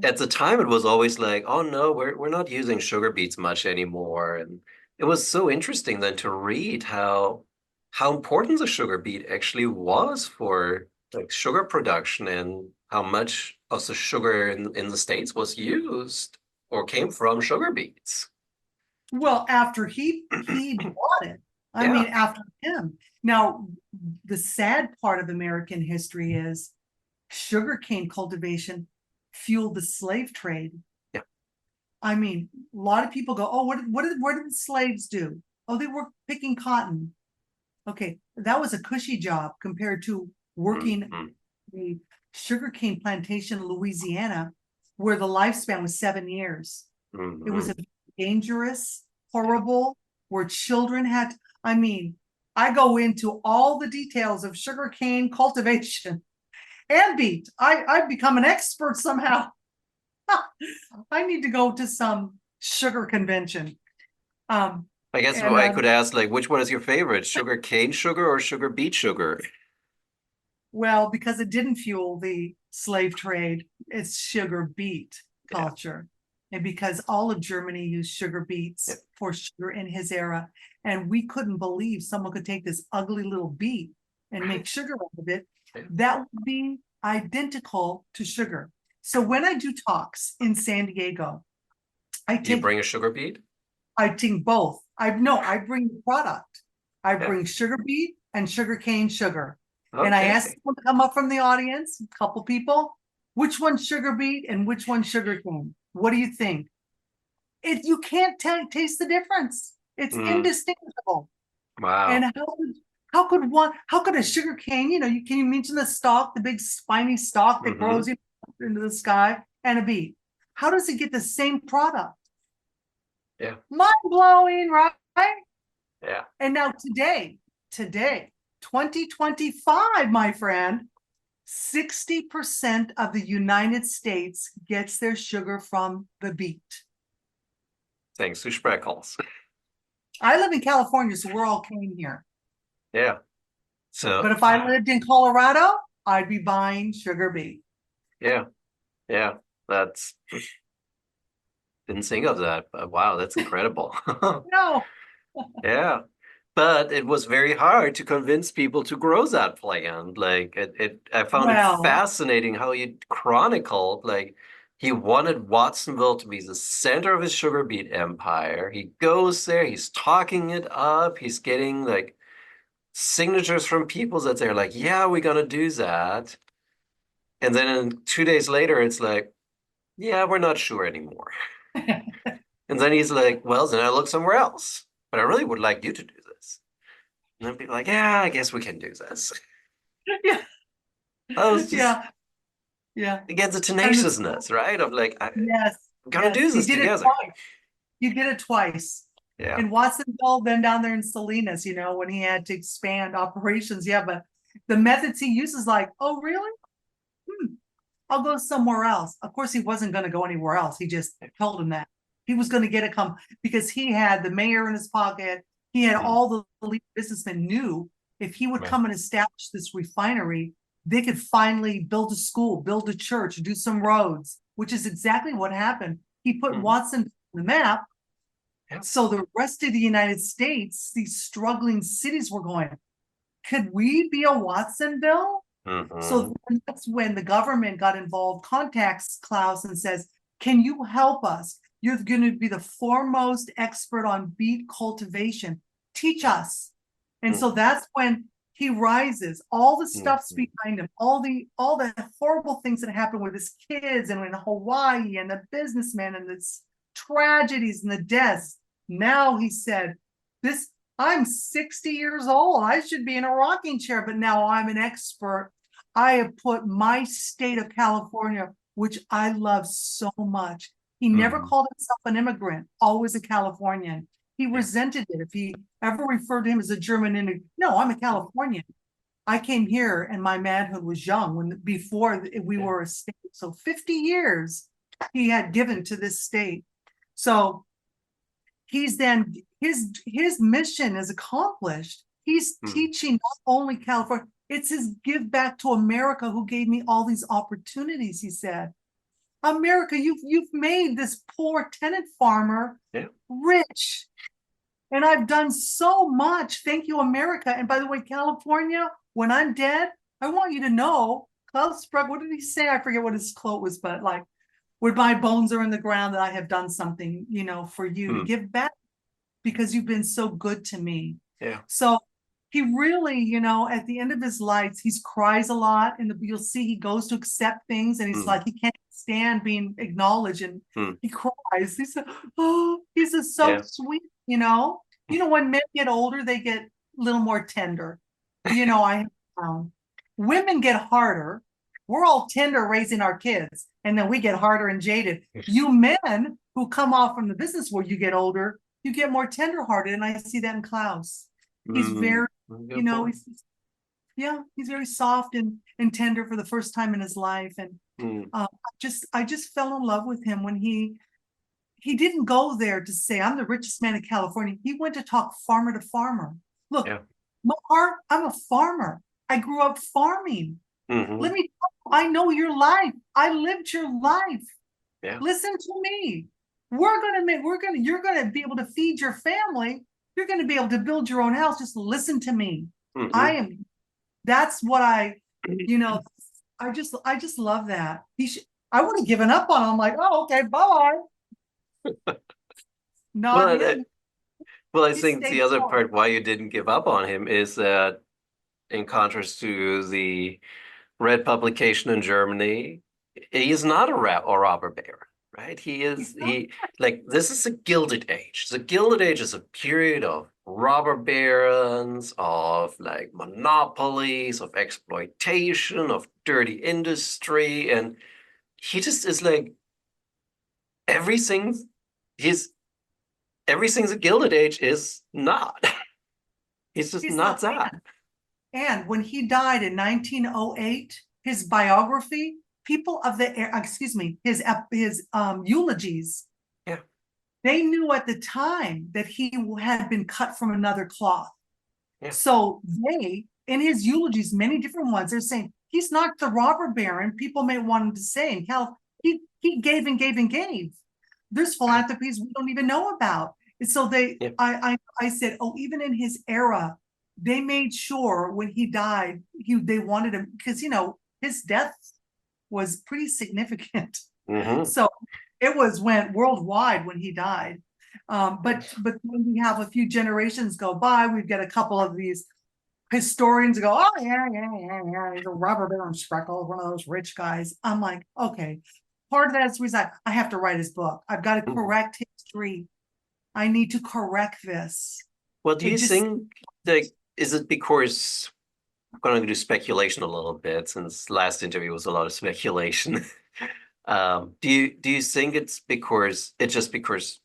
S1: at the time, it was always like, oh no, we're not using sugar beets much anymore. And it was so interesting then to read how important the sugar beet actually was for like sugar production, and how much of the sugar in the States was used or came from sugar beets.
S2: Well, after he bought it. I mean, after him. Now, the sad part of American history is sugarcane cultivation fueled the slave trade.
S1: Yeah.
S2: I mean, a lot of people go, oh, what did the slaves do? Oh, they were picking cotton. Okay, that was a cushy job compared to working the sugarcane plantation in Louisiana, where the lifespan was 7 years. It was a dangerous, horrible, where children had, I go into all the details of sugarcane cultivation and beet. I've become an expert somehow. I need to go to some sugar convention.
S1: I guess I could ask, like, which one is your favorite, sugar cane sugar or sugar beet sugar?
S2: Well, because it didn't fuel the slave trade, it's sugar beet culture. And because all of Germany used sugar beets for sugar in his era. And we couldn't believe someone could take this ugly little beet and make sugar out of it. That would be identical to sugar. So when I do talks in San Diego,
S1: Do you bring a sugar beet?
S2: I take both. I bring the product. I bring sugar beet and sugarcane sugar. Okay. And I ask people to come up from the audience, a couple people, which one's sugar beet and which one's sugarcane? What do you think? You can't taste the difference. It's indistinguishable.
S1: Wow.
S2: And how could a sugarcane, can you mention the stalk, the big spiny stalk that grows into the sky, and a beet? How does it get the same product?
S1: Yeah.
S2: Mind blowing, right?
S1: Yeah.
S2: And now today, 2025, my friend, 60% of the United States gets their sugar from the beet.
S1: Thanks to Spreckels.
S2: I live in California, so we're all cane here.
S1: Yeah. So,
S2: but if I lived in Colorado, I'd be buying sugar beet.
S1: Yeah. Yeah. That's didn't think of that, but wow, that's incredible.
S2: No.
S1: Yeah. But it was very hard to convince people to grow that plant. Like I found it fascinating how he chronicled, like, he wanted Watsonville to be the center of his sugar beet empire. He goes there, he's talking it up, he's getting like signatures from people that they're like, yeah, we're gonna do that. And then 2 days later, it's like, yeah, we're not sure anymore. And then he's like, well, then I look somewhere else. But I really would like you to do this. And then people are like, yeah, I guess we can do this.
S2: Yeah.
S1: Yeah. Again, the tenaciousness, right? Of like,
S2: yes,
S1: I'm gonna do this together.
S2: You did it twice.
S1: Yeah.
S2: In Watsonville, then down there in Salinas, when he had to expand operations. Yeah, but the methods he uses, like, oh, really? I'll go somewhere else. Of course, he wasn't going to go anywhere else. He just told him that he was going to get it come because he had the mayor in his pocket. He had all the elite businessmen knew if he would
S1: Right.
S2: come and establish this refinery, they could finally build a school, build a church, do some roads, which is exactly what happened. He put Watson on the map.
S1: Yeah.
S2: So the rest of the United States, these struggling cities were going, could we be a Watsonville? So that's when the government got involved, contacts Claus and says, can you help us? You're going to be the foremost expert on beet cultivation. Teach us. And so that's when he rises. All the stuff's behind him, all the horrible things that happen with his kids and in Hawaii and the businessmen and the tragedies and the deaths. Now he said, I'm 60 years old. I should be in a rocking chair, but now I'm an expert. I have put my state of California, which I love so much. He never called himself an immigrant, always a Californian. He resented it if he ever referred to him as a German immigrant. No, I'm a Californian. I came here and my manhood was young before we were a state. So 50 years he had given to this state. So he's then his mission is accomplished. He's teaching not only California, it's his give back to America who gave me all these opportunities, he said. America, you've made this poor tenant farmer rich. And I've done so much. Thank you, America. And by the way, California, when I'm dead, I want you to know, Klaus Spreckels, what did he say? I forget what his quote was, but like, when my bones are in the ground, that I have done something, for you to give back because you've been so good to me.
S1: Yeah.
S2: So he really, at the end of his life, he cries a lot, and you'll see he goes to accept things, and he's like, he can't stand being acknowledged, and he cries. He said, "Oh, he's just so sweet." When men get older, they get a little more tender. I have found women get harder. We're all tender raising our kids, and then we get harder and jaded. You men who come off from the business world, you get older, you get more tender-hearted, and I see that in Klaus. He's very, he's very soft and tender for the first time in his life, and I just fell in love with him when he didn't go there to say, I'm the richest man in California. He went to talk farmer to farmer. Look, Mar, I'm a farmer. I grew up farming. Let me, I know your life. I lived your life. Listen to me. You're gonna be able to feed your family. You're gonna be able to build your own house. Just listen to me. That's what I just love that. I would have given up on him. I'm like, oh, okay, bye.
S1: Well, I think the other part why you didn't give up on him is that, in contrast to the Red publication in Germany, he is not a robber baron, right? This is a Gilded Age. The Gilded Age is a period of robber barons, of like monopolies, of exploitation, of dirty industry, and he just is like everything the Gilded Age is not. He's just not that.
S2: And when he died in 1908, his biography, his eulogies, they knew at the time that he had been cut from another cloth. So in his eulogies, many different ones, they're saying he's not the robber baron people may want him to say. In California, he gave and gave and gave. There's philanthropies we don't even know about. And so I said, oh, even in his era, they made sure when he died, they wanted him, because his death was pretty significant. So it went worldwide when he died. But when we have a few generations go by, we've got a couple of these historians go, oh yeah, he's a robber baron Spreckels, one of those rich guys. I'm like, okay, part of that's the reason I have to write his book. I've got to correct history. I need to correct this.
S1: Well, do you think is it because I'm going to do speculation a little bit, since last interview was a lot of speculation. Do you think it's just because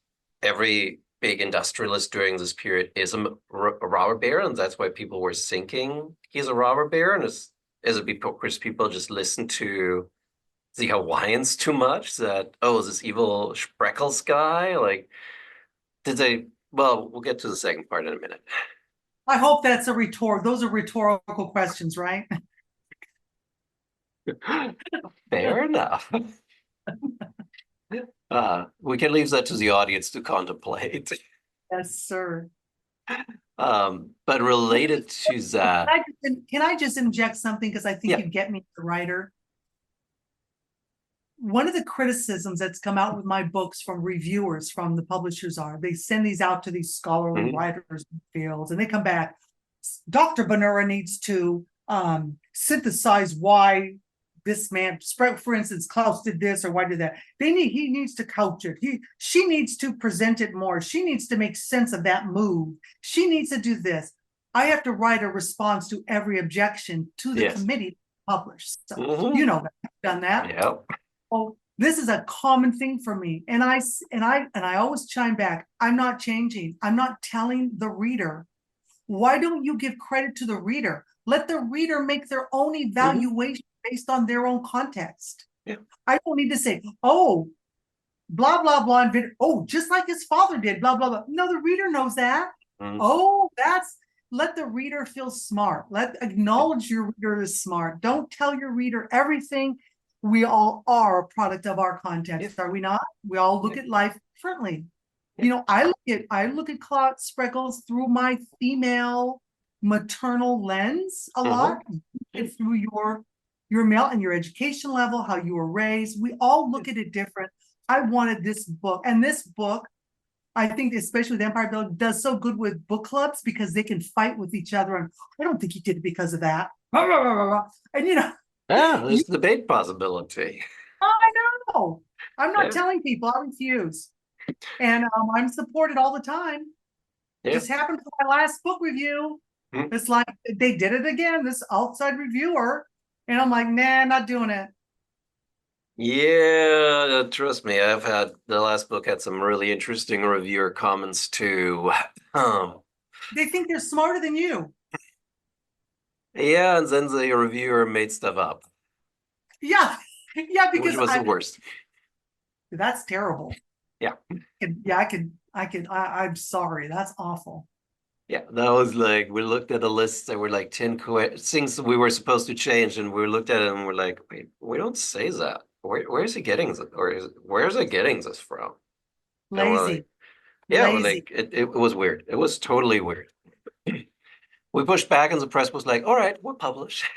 S1: every big industrialist during this period is a robber baron. That's why people were thinking he's a robber baron. Is it because people just listen to the Hawaiians too much? That, oh, this evil Spreckels guy? Like, did they? Well, we'll get to the second part in a minute.
S2: I hope that's those are rhetorical questions, right?
S1: Fair enough. We can leave that to the audience to contemplate.
S2: Yes, sir.
S1: But related to that,
S2: Can I just inject something? Because I think
S1: yeah.
S2: you get me, the writer. One of the criticisms that's come out with my books from reviewers from the publishers are they send these out to these scholarly writers in fields, and they come back. Dr. Bonura needs to synthesize why this man, for instance, Claus did this or why did that. He needs to coach it. She needs to present it more. She needs to make sense of that move. She needs to do this. I have to write a response to every objection to the committee to publish. So you know that I've done that.
S1: Yeah.
S2: Well, this is a common thing for me. And I always chime back. I'm not changing. I'm not telling the reader. Why don't you give credit to the reader? Let the reader make their own evaluation based on their own context.
S1: Yeah.
S2: I don't need to say, oh, blah, blah, blah. And oh, just like his father did, blah, blah, blah. No, the reader knows that. Oh, let the reader feel smart. Acknowledge your reader is smart. Don't tell your reader everything. We all are a product of our context, are we not? We all look at life differently. You know, I look at Claus Spreckels through my female maternal lens a lot. It's through your male and your education level, how you were raised. We all look at it different. I wanted this book, and this book, I think, especially with Empire Builder, does so good with book clubs because they can fight with each other. And I don't think he did it because of that. And you know,
S1: there's debate possibility.
S2: I know. I'm not telling people. I refuse. And I'm supported all the time. Just happened for my last book review. It's like they did it again, this outside reviewer. And I'm like, nah, not doing it.
S1: Yeah, trust me, the last book had some really interesting reviewer comments too.
S2: They think they're smarter than you.
S1: Yeah, and then the reviewer made stuff up.
S2: Yeah, yeah, because
S1: which was the worst.
S2: That's terrible.
S1: Yeah.
S2: Yeah, I'm sorry. That's awful.
S1: Yeah, that was like, we looked at a list, there were like 10 things we were supposed to change, and we looked at it and we're like, wait, we don't say that. Where's he getting this? Where's it getting this from?
S2: Lazy.
S1: Yeah, like it was weird. It was totally weird. We pushed back and the press was like, all right, we'll publish.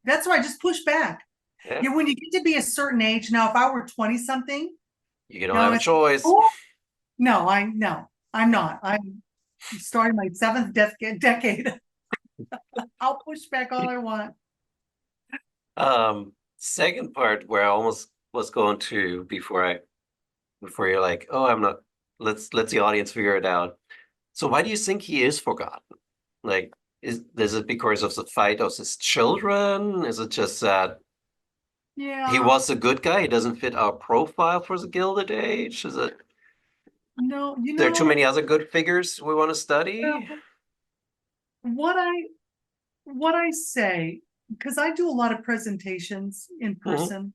S2: That's right, just push back. Yeah, when you get to be a certain age, now if I were 20 something,
S1: you don't have a choice.
S2: No, I'm not. I'm starting my 7th decade. I'll push back all I want.
S1: Second part where I almost was going to before you're like, oh, I'm not, let's the audience figure it out. So why do you think he is forgotten? Like, is it because of the fight of his children? Is it just that he was a good guy? He doesn't fit our profile for the Gilded Age? Is it?
S2: No,
S1: there are too many other good figures we want to study.
S2: What I say, because I do a lot of presentations in person,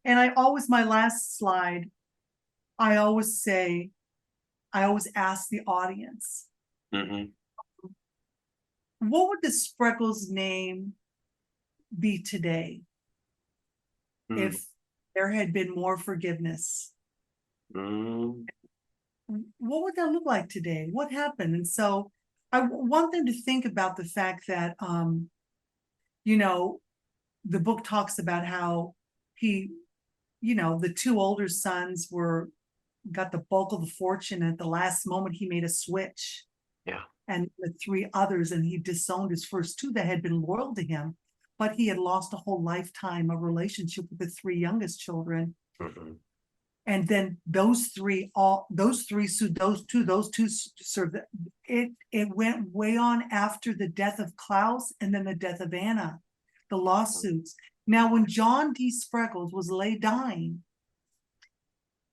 S2: and my last slide, I always ask the audience, what would the Spreckels name be today if there had been more forgiveness? What would that look like today? What happened? And so I want them to think about the fact that, you know, the book talks about how the 2 older sons got the bulk of the fortune. At the last moment, he made a switch.
S1: Yeah.
S2: And the 3 others, and he disowned his first 2 that had been loyal to him, but he had lost a whole lifetime of relationship with the 3 youngest children. And then those two served. It went way on after the death of Claus and then the death of Anna, the lawsuits. Now, when John D. Spreckels was dying,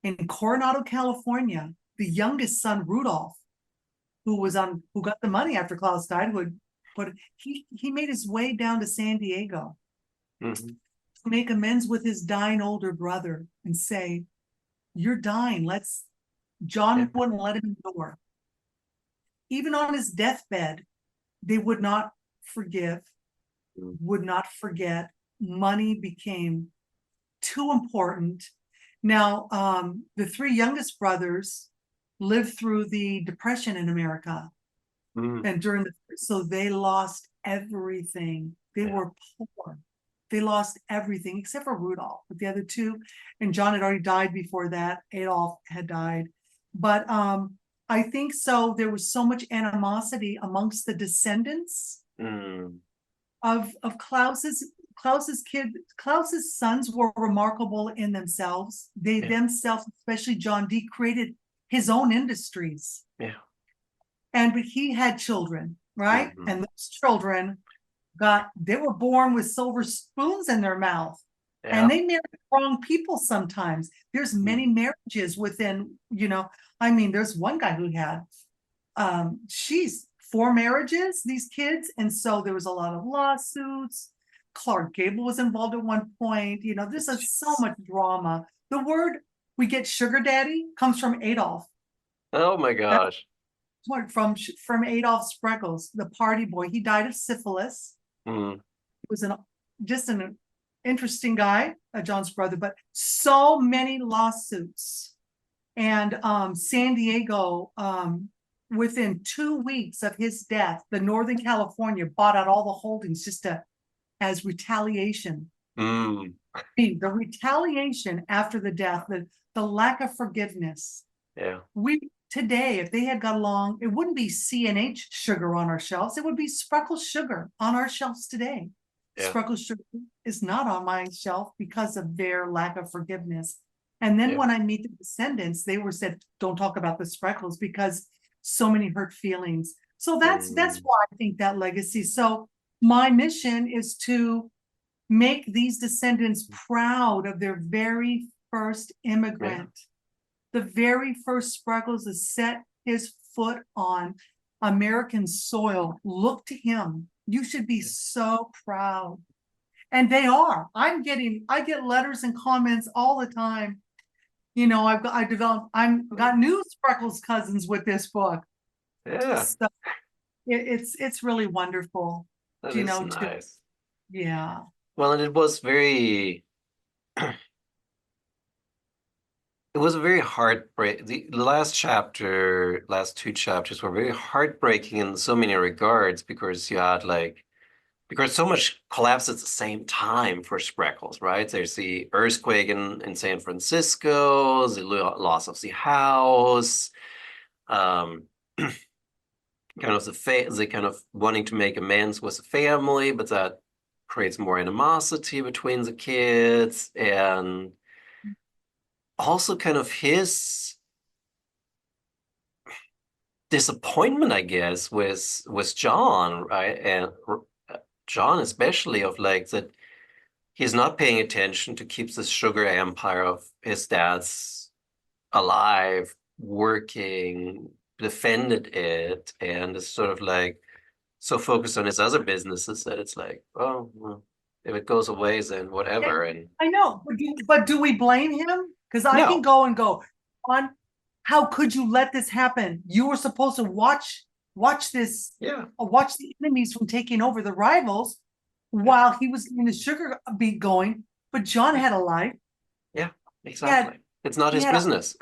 S2: in Coronado, California, the youngest son, Rudolph, who got the money after Claus died, but he made his way down to San Diego
S1: Mhm.
S2: to make amends with his dying older brother and say, "You're dying.
S1: Yeah.
S2: John wouldn't let him in the door. Even on his deathbed, they would not forgive,
S1: Mm.
S2: would not forget. Money became too important. Now, the three youngest brothers lived through the Depression in America,
S1: Mm.
S2: and so they lost everything. They
S1: Yeah.
S2: were poor. They lost everything except for Rudolph, but the other two, and John had already died before that. Adolf had died, but I think so. There was so much animosity amongst the descendants
S1: Mm.
S2: of Klaus's sons were remarkable in themselves. They
S1: Yeah.
S2: themselves, especially John D, created his own industries,
S1: Yeah.
S2: but he had children, right?
S1: Mhm.
S2: And those children they were born with silver spoons in their mouth, and
S1: Yeah.
S2: they married the wrong people sometimes. There's many
S1: Mhm.
S2: marriages within, I mean, there's one guy who had she's 4 marriages, these kids, and so there was a lot of lawsuits. Clark Gable was involved at one point. There's so much drama. The word we get sugar daddy comes from Adolf.
S1: Oh my
S2: That's
S1: gosh.
S2: from Adolf Spreckels, the party boy. He died of syphilis.
S1: Mm.
S2: He was just an interesting guy, John's brother, but so many lawsuits. And San Diego, within 2 weeks of his death, the Northern California bought out all the holdings just as retaliation.
S1: Mm.
S2: The retaliation after the death, the lack of forgiveness.
S1: Yeah.
S2: Today, if they had got along, it wouldn't be C&H sugar on our shelves. It would be Spreckles sugar on our shelves today.
S1: Yeah.
S2: Spreckles sugar is not on my shelf because of their lack of forgiveness. And then
S1: Yeah.
S2: when I meet the descendants, they were said, don't talk about the Spreckles because so many hurt feelings. So that's
S1: Mm.
S2: why I think that legacy. So my mission is to make these descendants proud of their very first
S1: Yeah.
S2: immigrant. The very first Spreckles to set his foot on American soil. Look to him. You should be so proud. And they are. I get letters and comments all the time. I've got new Spreckles cousins with this book.
S1: Yeah.
S2: So it's really wonderful,
S1: That is
S2: to
S1: nice.
S2: yeah.
S1: Well, and it was a very heartbreak. The last two chapters were very heartbreaking in so many regards because because so much collapsed at the same time for Spreckles, right? There's the earthquake in San Francisco, the loss of the house, um, kind of the kind of wanting to make amends with the family, but that creates more animosity between the kids, and also kind of his disappointment, I guess, with John, right? And John especially, of like that he's not paying attention to keep this sugar empire of his dad's alive, working, defended it, and is sort of like so focused on his other businesses that it's like, oh, well, if it goes away, then whatever. And
S2: I know, but do we blame him? Because I can
S1: no,
S2: go on. How could you let this happen? You were supposed to watch this,
S1: yeah,
S2: watch the enemies from taking over the rivals
S1: yeah,
S2: while he was getting the sugar beet going. But John
S1: yeah,
S2: had a life.
S1: yeah,
S2: He had
S1: exactly. It's not
S2: he
S1: his
S2: had a
S1: business.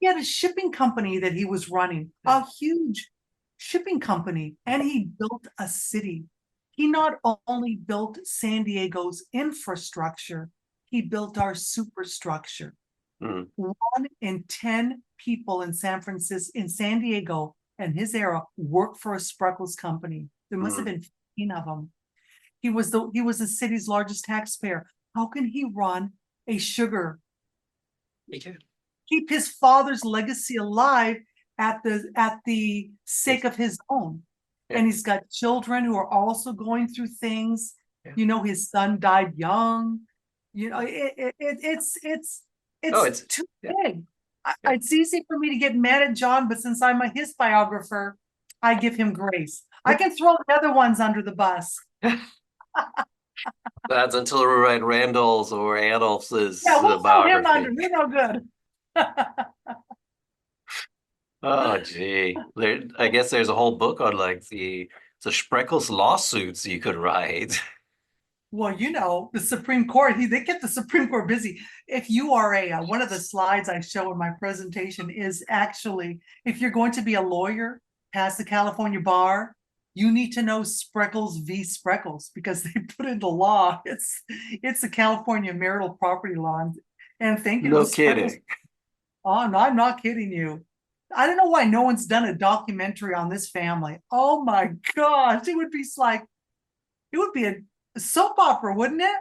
S2: he had a shipping company that he was running,
S1: Yeah.
S2: a huge shipping company, and he built a city. He not only built San Diego's infrastructure, he built our superstructure.
S1: Mm.
S2: 1 in 10 people in San Diego, and his era worked for a Spreckles company. There must have
S1: Mm.
S2: been 15 of them. He was the city's largest taxpayer. How can he run a sugar,
S1: Me too.
S2: keep his father's legacy alive at the sake
S1: Yes.
S2: of his own?
S1: Yeah.
S2: And he's got children who are also going through things.
S1: Yeah.
S2: His son died young. It's
S1: Oh,
S2: it's
S1: it's
S2: too
S1: yeah.
S2: big. It's easy for me to get mad at John, but since I'm his biographer, I give him grace. I can throw the other ones under the bus.
S1: That's until we write Randall's or Adolph's
S2: Yeah, we'll throw him under.
S1: biography.
S2: You're no good.
S1: Oh, gee. I guess there's a whole book on like the Spreckels lawsuits you could write.
S2: Well, you know, the Supreme Court, they get the Supreme Court busy. If you are one of the slides I show in my presentation is actually, if you're going to be a lawyer, pass the California bar, you need to know Spreckels v. Spreckels because they put into law. It's the California marital property law. And thank you to
S1: No
S2: the Spreckels.
S1: kidding.
S2: Oh, no, I'm not kidding you. I don't know why no one's done a documentary on this family. Oh my gosh, it would be a soap opera, wouldn't it?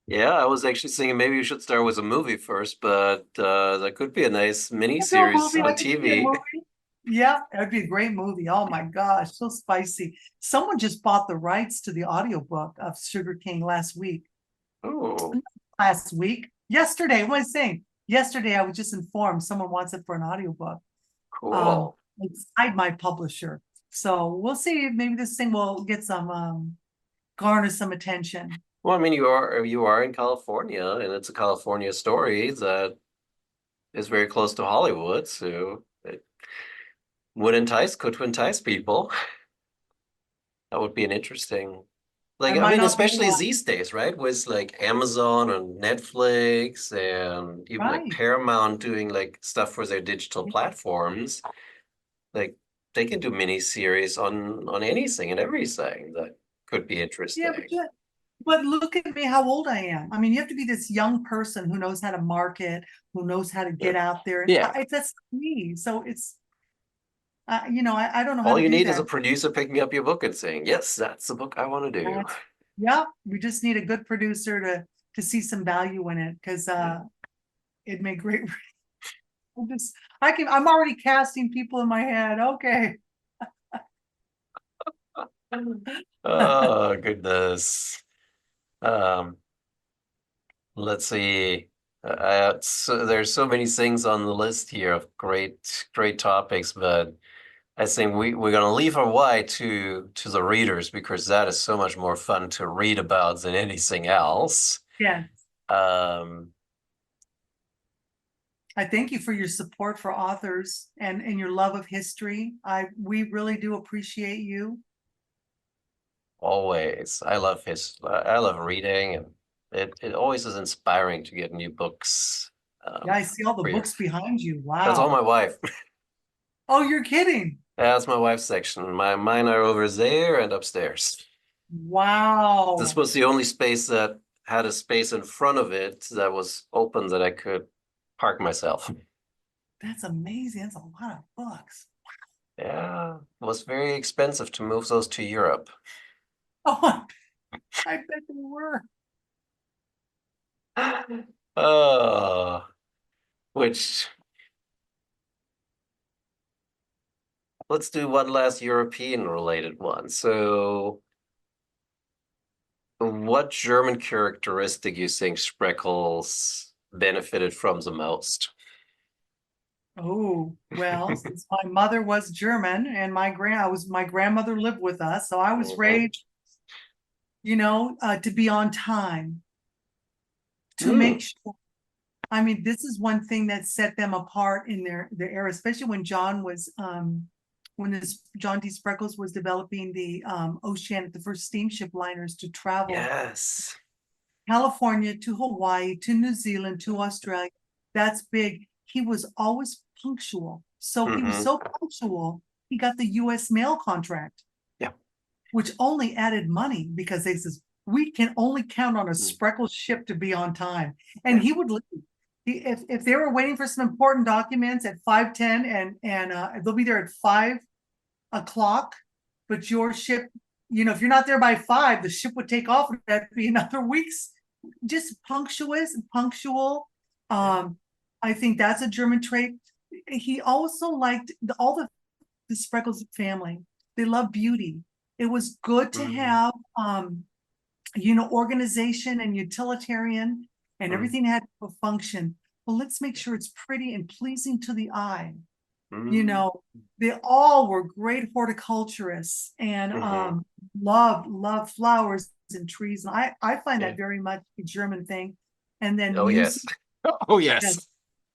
S1: Yeah, I was actually thinking maybe you should start with a movie first, but that could be a nice mini
S2: Is there a
S1: series
S2: movie? I
S1: on
S2: could see a
S1: TV.
S2: movie. Yeah, that'd be a great movie. Oh my gosh, so spicy. Someone just bought the rights to the audiobook of Sugar King last week.
S1: Oh,
S2: Yesterday, what am I saying? Yesterday, I was just informed someone wants it for an audiobook.
S1: cool.
S2: Inside my publisher. So we'll see if maybe this thing will get some garner some attention.
S1: Well, I mean, you are in California, and it's a California story that is very close to Hollywood, so it could entice people. That would be an interesting, like,
S2: I
S1: I
S2: might
S1: mean,
S2: not be
S1: especially these days, right? With like Amazon and Netflix and even like
S2: right.
S1: Paramount doing like stuff for their digital platforms, like they can do mini series on anything and everything that could be
S2: Yeah,
S1: interesting.
S2: but look at me, how old I am. I mean, you have to be this young person who knows how to market, who knows how to
S1: Yeah.
S2: get out there. And
S1: Yeah.
S2: that's me. So it's, I don't know how
S1: All
S2: to
S1: you
S2: do
S1: need is a
S2: that.
S1: producer picking up your book and saying, "Yes, that's the book I want to do."
S2: Yeah, we just need a good producer to see some value in it because
S1: Yeah.
S2: it may great. I'm already casting people in my head. Okay.
S1: Oh, goodness. Um, let's see. There's so many things on the list here of great topics, but I think we're gonna leave our why to the readers because that is so much more fun to read about than anything else.
S2: Yeah.
S1: Um,
S2: I thank you for your support for authors and your love of history. We really do appreciate you.
S1: Always, I love reading, and it always is inspiring to get new books.
S2: Yeah, I see all the
S1: For you.
S2: books behind you.
S1: That's all
S2: Wow.
S1: my wife.
S2: Oh, you're kidding.
S1: That's my wife's section. Mine are over there and upstairs. This
S2: Wow.
S1: was the only space that had a space in front of it that was open that I could park myself.
S2: That's amazing. That's a lot of books.
S1: Yeah, it was very expensive to move those to Europe.
S2: Oh, I bet they were.
S1: Oh, which let's do one last European related one. So, what German characteristic you think Spreckels benefited from the most?
S2: Oh, well, since my mother was German and my grandmother lived with us, so I was
S1: Mhm.
S2: raised, to be on time, to make
S1: Mm,
S2: sure. I mean, this is one thing that set them apart in their era, especially when John D. Spreckels was developing the Oceanic, the first steamship liners to travel
S1: yes.
S2: California to Hawaii to New Zealand to Australia. That's big. He was always punctual. So he was
S1: Hmm.
S2: so punctual, he got the US mail contract,
S1: Yeah.
S2: which only added money because they says we can only count on a
S1: Mm,
S2: Spreckles ship to be on time. And
S1: yeah.
S2: he would leave. If they were waiting for some important documents at 5:10 and they'll be there at 5 o'clock, but your ship, if you're not there by 5, the ship would take off and that'd be another week's. Just punctual.
S1: Yeah.
S2: I think that's a German trait. He also liked all the Spreckles family. They love beauty. It was good to
S1: Mm,
S2: have organization and utilitarian and
S1: mm,
S2: everything had a function. but let's make sure it's pretty and pleasing to the eye. You
S1: Mm,
S2: know, they all were great horticulturists and
S1: mhm.
S2: loved flowers and trees. And I find
S1: Yeah.
S2: that very much a German thing. And then
S1: Oh,
S2: music,
S1: yes. Oh,
S2: yes,
S1: yes.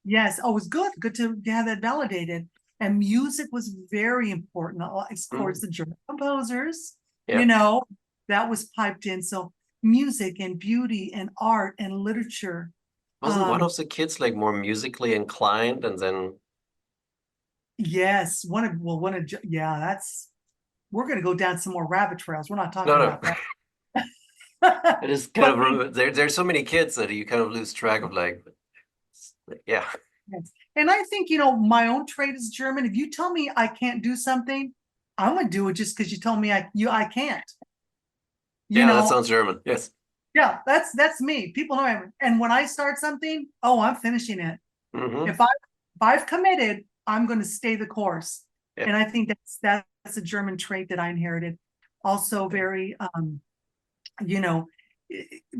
S2: yes. Oh, it was good to have that validated. And music was very important. Of course,
S1: Mm,
S2: the German composers,
S1: yeah.
S2: that was piped in. So music and beauty and art and literature.
S1: Wasn't one
S2: Um,
S1: of the kids like more musically inclined and then
S2: yes, yeah, we're gonna go down some more rabbit trails. We're not
S1: no
S2: talking
S1: no
S2: about that.
S1: I just kind
S2: But
S1: of remember there's so many kids that you kind of lose track of like, yeah.
S2: yes. And I think, my own trait is German. If you tell me I can't do something, I'm gonna do it just because you told me I can't. You
S1: Yeah, that
S2: know,
S1: sounds German. Yes.
S2: yeah, that's me. People know me. And when I start something, oh, I'm finishing it.
S1: Mm-hmm.
S2: If I've committed, I'm gonna stay the course.
S1: Yeah.
S2: And I think that's a German trait that I inherited. Also very you know,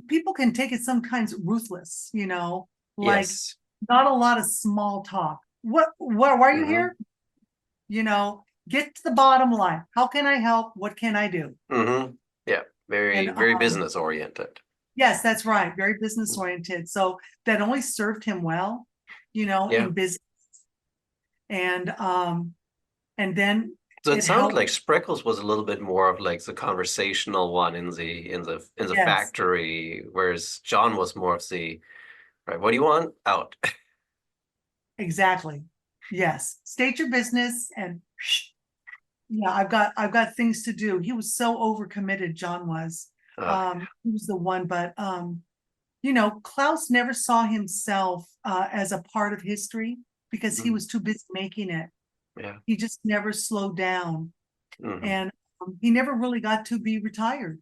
S2: people can take it sometimes ruthless, like
S1: Yes.
S2: not a lot of small talk. Why are you
S1: Mm-hmm.
S2: here? Get to the bottom line. How can I help? What can I do?
S1: Mm-hmm. Yeah. Very,
S2: And
S1: very business oriented.
S2: yes, that's right. Very business oriented. So that only served him well,
S1: Yeah.
S2: in business. And then
S1: So it
S2: it
S1: sounded
S2: helped.
S1: like Spreckels was a little bit more of like the conversational one in the
S2: Yes,
S1: factory, whereas John was more of the right, what do you want? Out.
S2: exactly. Yes. State your business and yeah, I've got things to do. He was so overcommitted, John was.
S1: Uh,
S2: He was the one, but Klaus never saw himself as a part of history because he
S1: mm,
S2: was too busy making it.
S1: yeah.
S2: He just never slowed down,
S1: Hmm.
S2: and he never really got to be retired.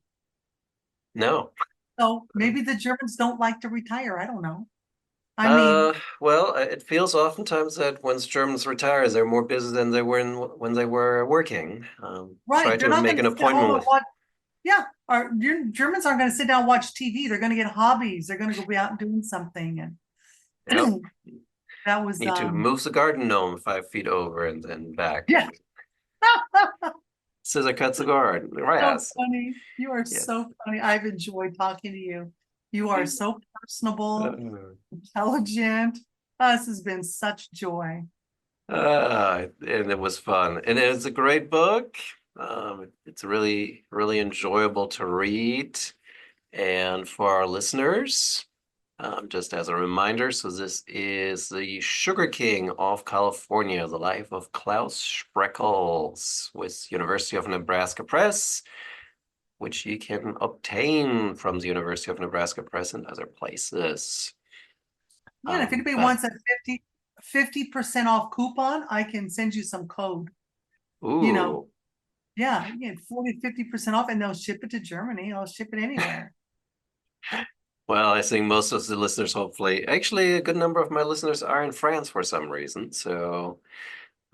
S1: No.
S2: So maybe the Germans don't like to retire. I don't know. I mean,
S1: Well, it feels oftentimes that once Germans retire, they're more busy than they were when they were working. Try
S2: right? They're
S1: to
S2: not
S1: make
S2: going
S1: an
S2: to sit home
S1: appointment
S2: and
S1: with,
S2: watch. Yeah, Germans aren't going to sit down and watch TV. They're going to get hobbies. They're going to go be out and doing something,
S1: yep,
S2: and that was
S1: need to move the garden gnome 5 feet over and then back
S2: yeah.
S1: and scissor cuts the garden.
S2: So
S1: Yes,
S2: funny. You are
S1: yes.
S2: so funny. I've enjoyed talking to you. You are so personable,
S1: Uh,
S2: intelligent. This has been such joy.
S1: and it was fun. And it's a great book. It's really, really enjoyable to read. And for our listeners, just as a reminder, so this is The Sugar King of California, The Life of Klaus Spreckels with University of Nebraska Press, which you can obtain from the University of Nebraska Press and other places.
S2: Yeah, and if anybody
S1: But
S2: wants a 50% off coupon, I can send you some code. You know,
S1: ooh,
S2: yeah, you get 50% off and they'll ship it to Germany. I'll ship it anywhere.
S1: well, I think most of the listeners, hopefully, actually, a good number of my listeners are in France for some reason. So,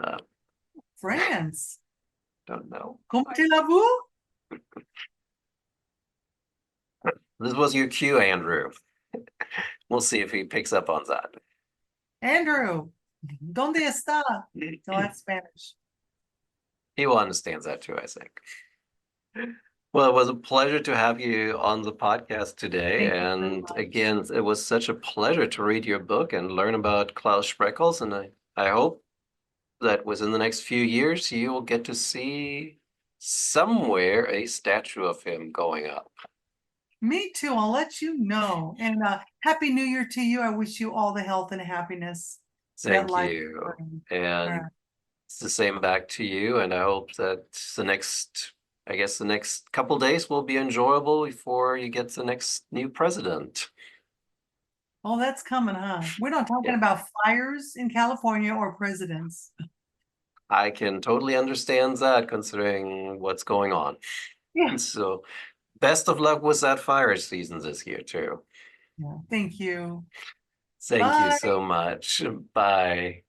S1: uh,
S2: France.
S1: don't know.
S2: Comment allez-vous?
S1: This was your cue, Andrew. We'll see if he picks up on that.
S2: Andrew, ¿dónde está? So that's Spanish.
S1: He will understand that too, I think. Well, it was a pleasure to have you on the podcast today.
S2: Thank you very
S1: And
S2: much.
S1: again, it was such a pleasure to read your book and learn about Klaus Spreckels. And I hope that within the next few years, you will get to see somewhere a statue of him going up.
S2: Me too. I'll let you know. And Happy New Year to you. I wish you all the health and happiness that
S1: Thank
S2: life
S1: you.
S2: brings.
S1: And it's the same back to you. And I hope that I guess the next couple days will be enjoyable before you get the next new president.
S2: Oh, that's coming, huh? We're not talking
S1: Yeah,
S2: about fires in California or presidents.
S1: I can totally understand that considering what's going on.
S2: Yeah.
S1: So best of luck with that fire season this year too.
S2: Yeah. Thank you.
S1: Thank you
S2: Bye.
S1: so much. Bye.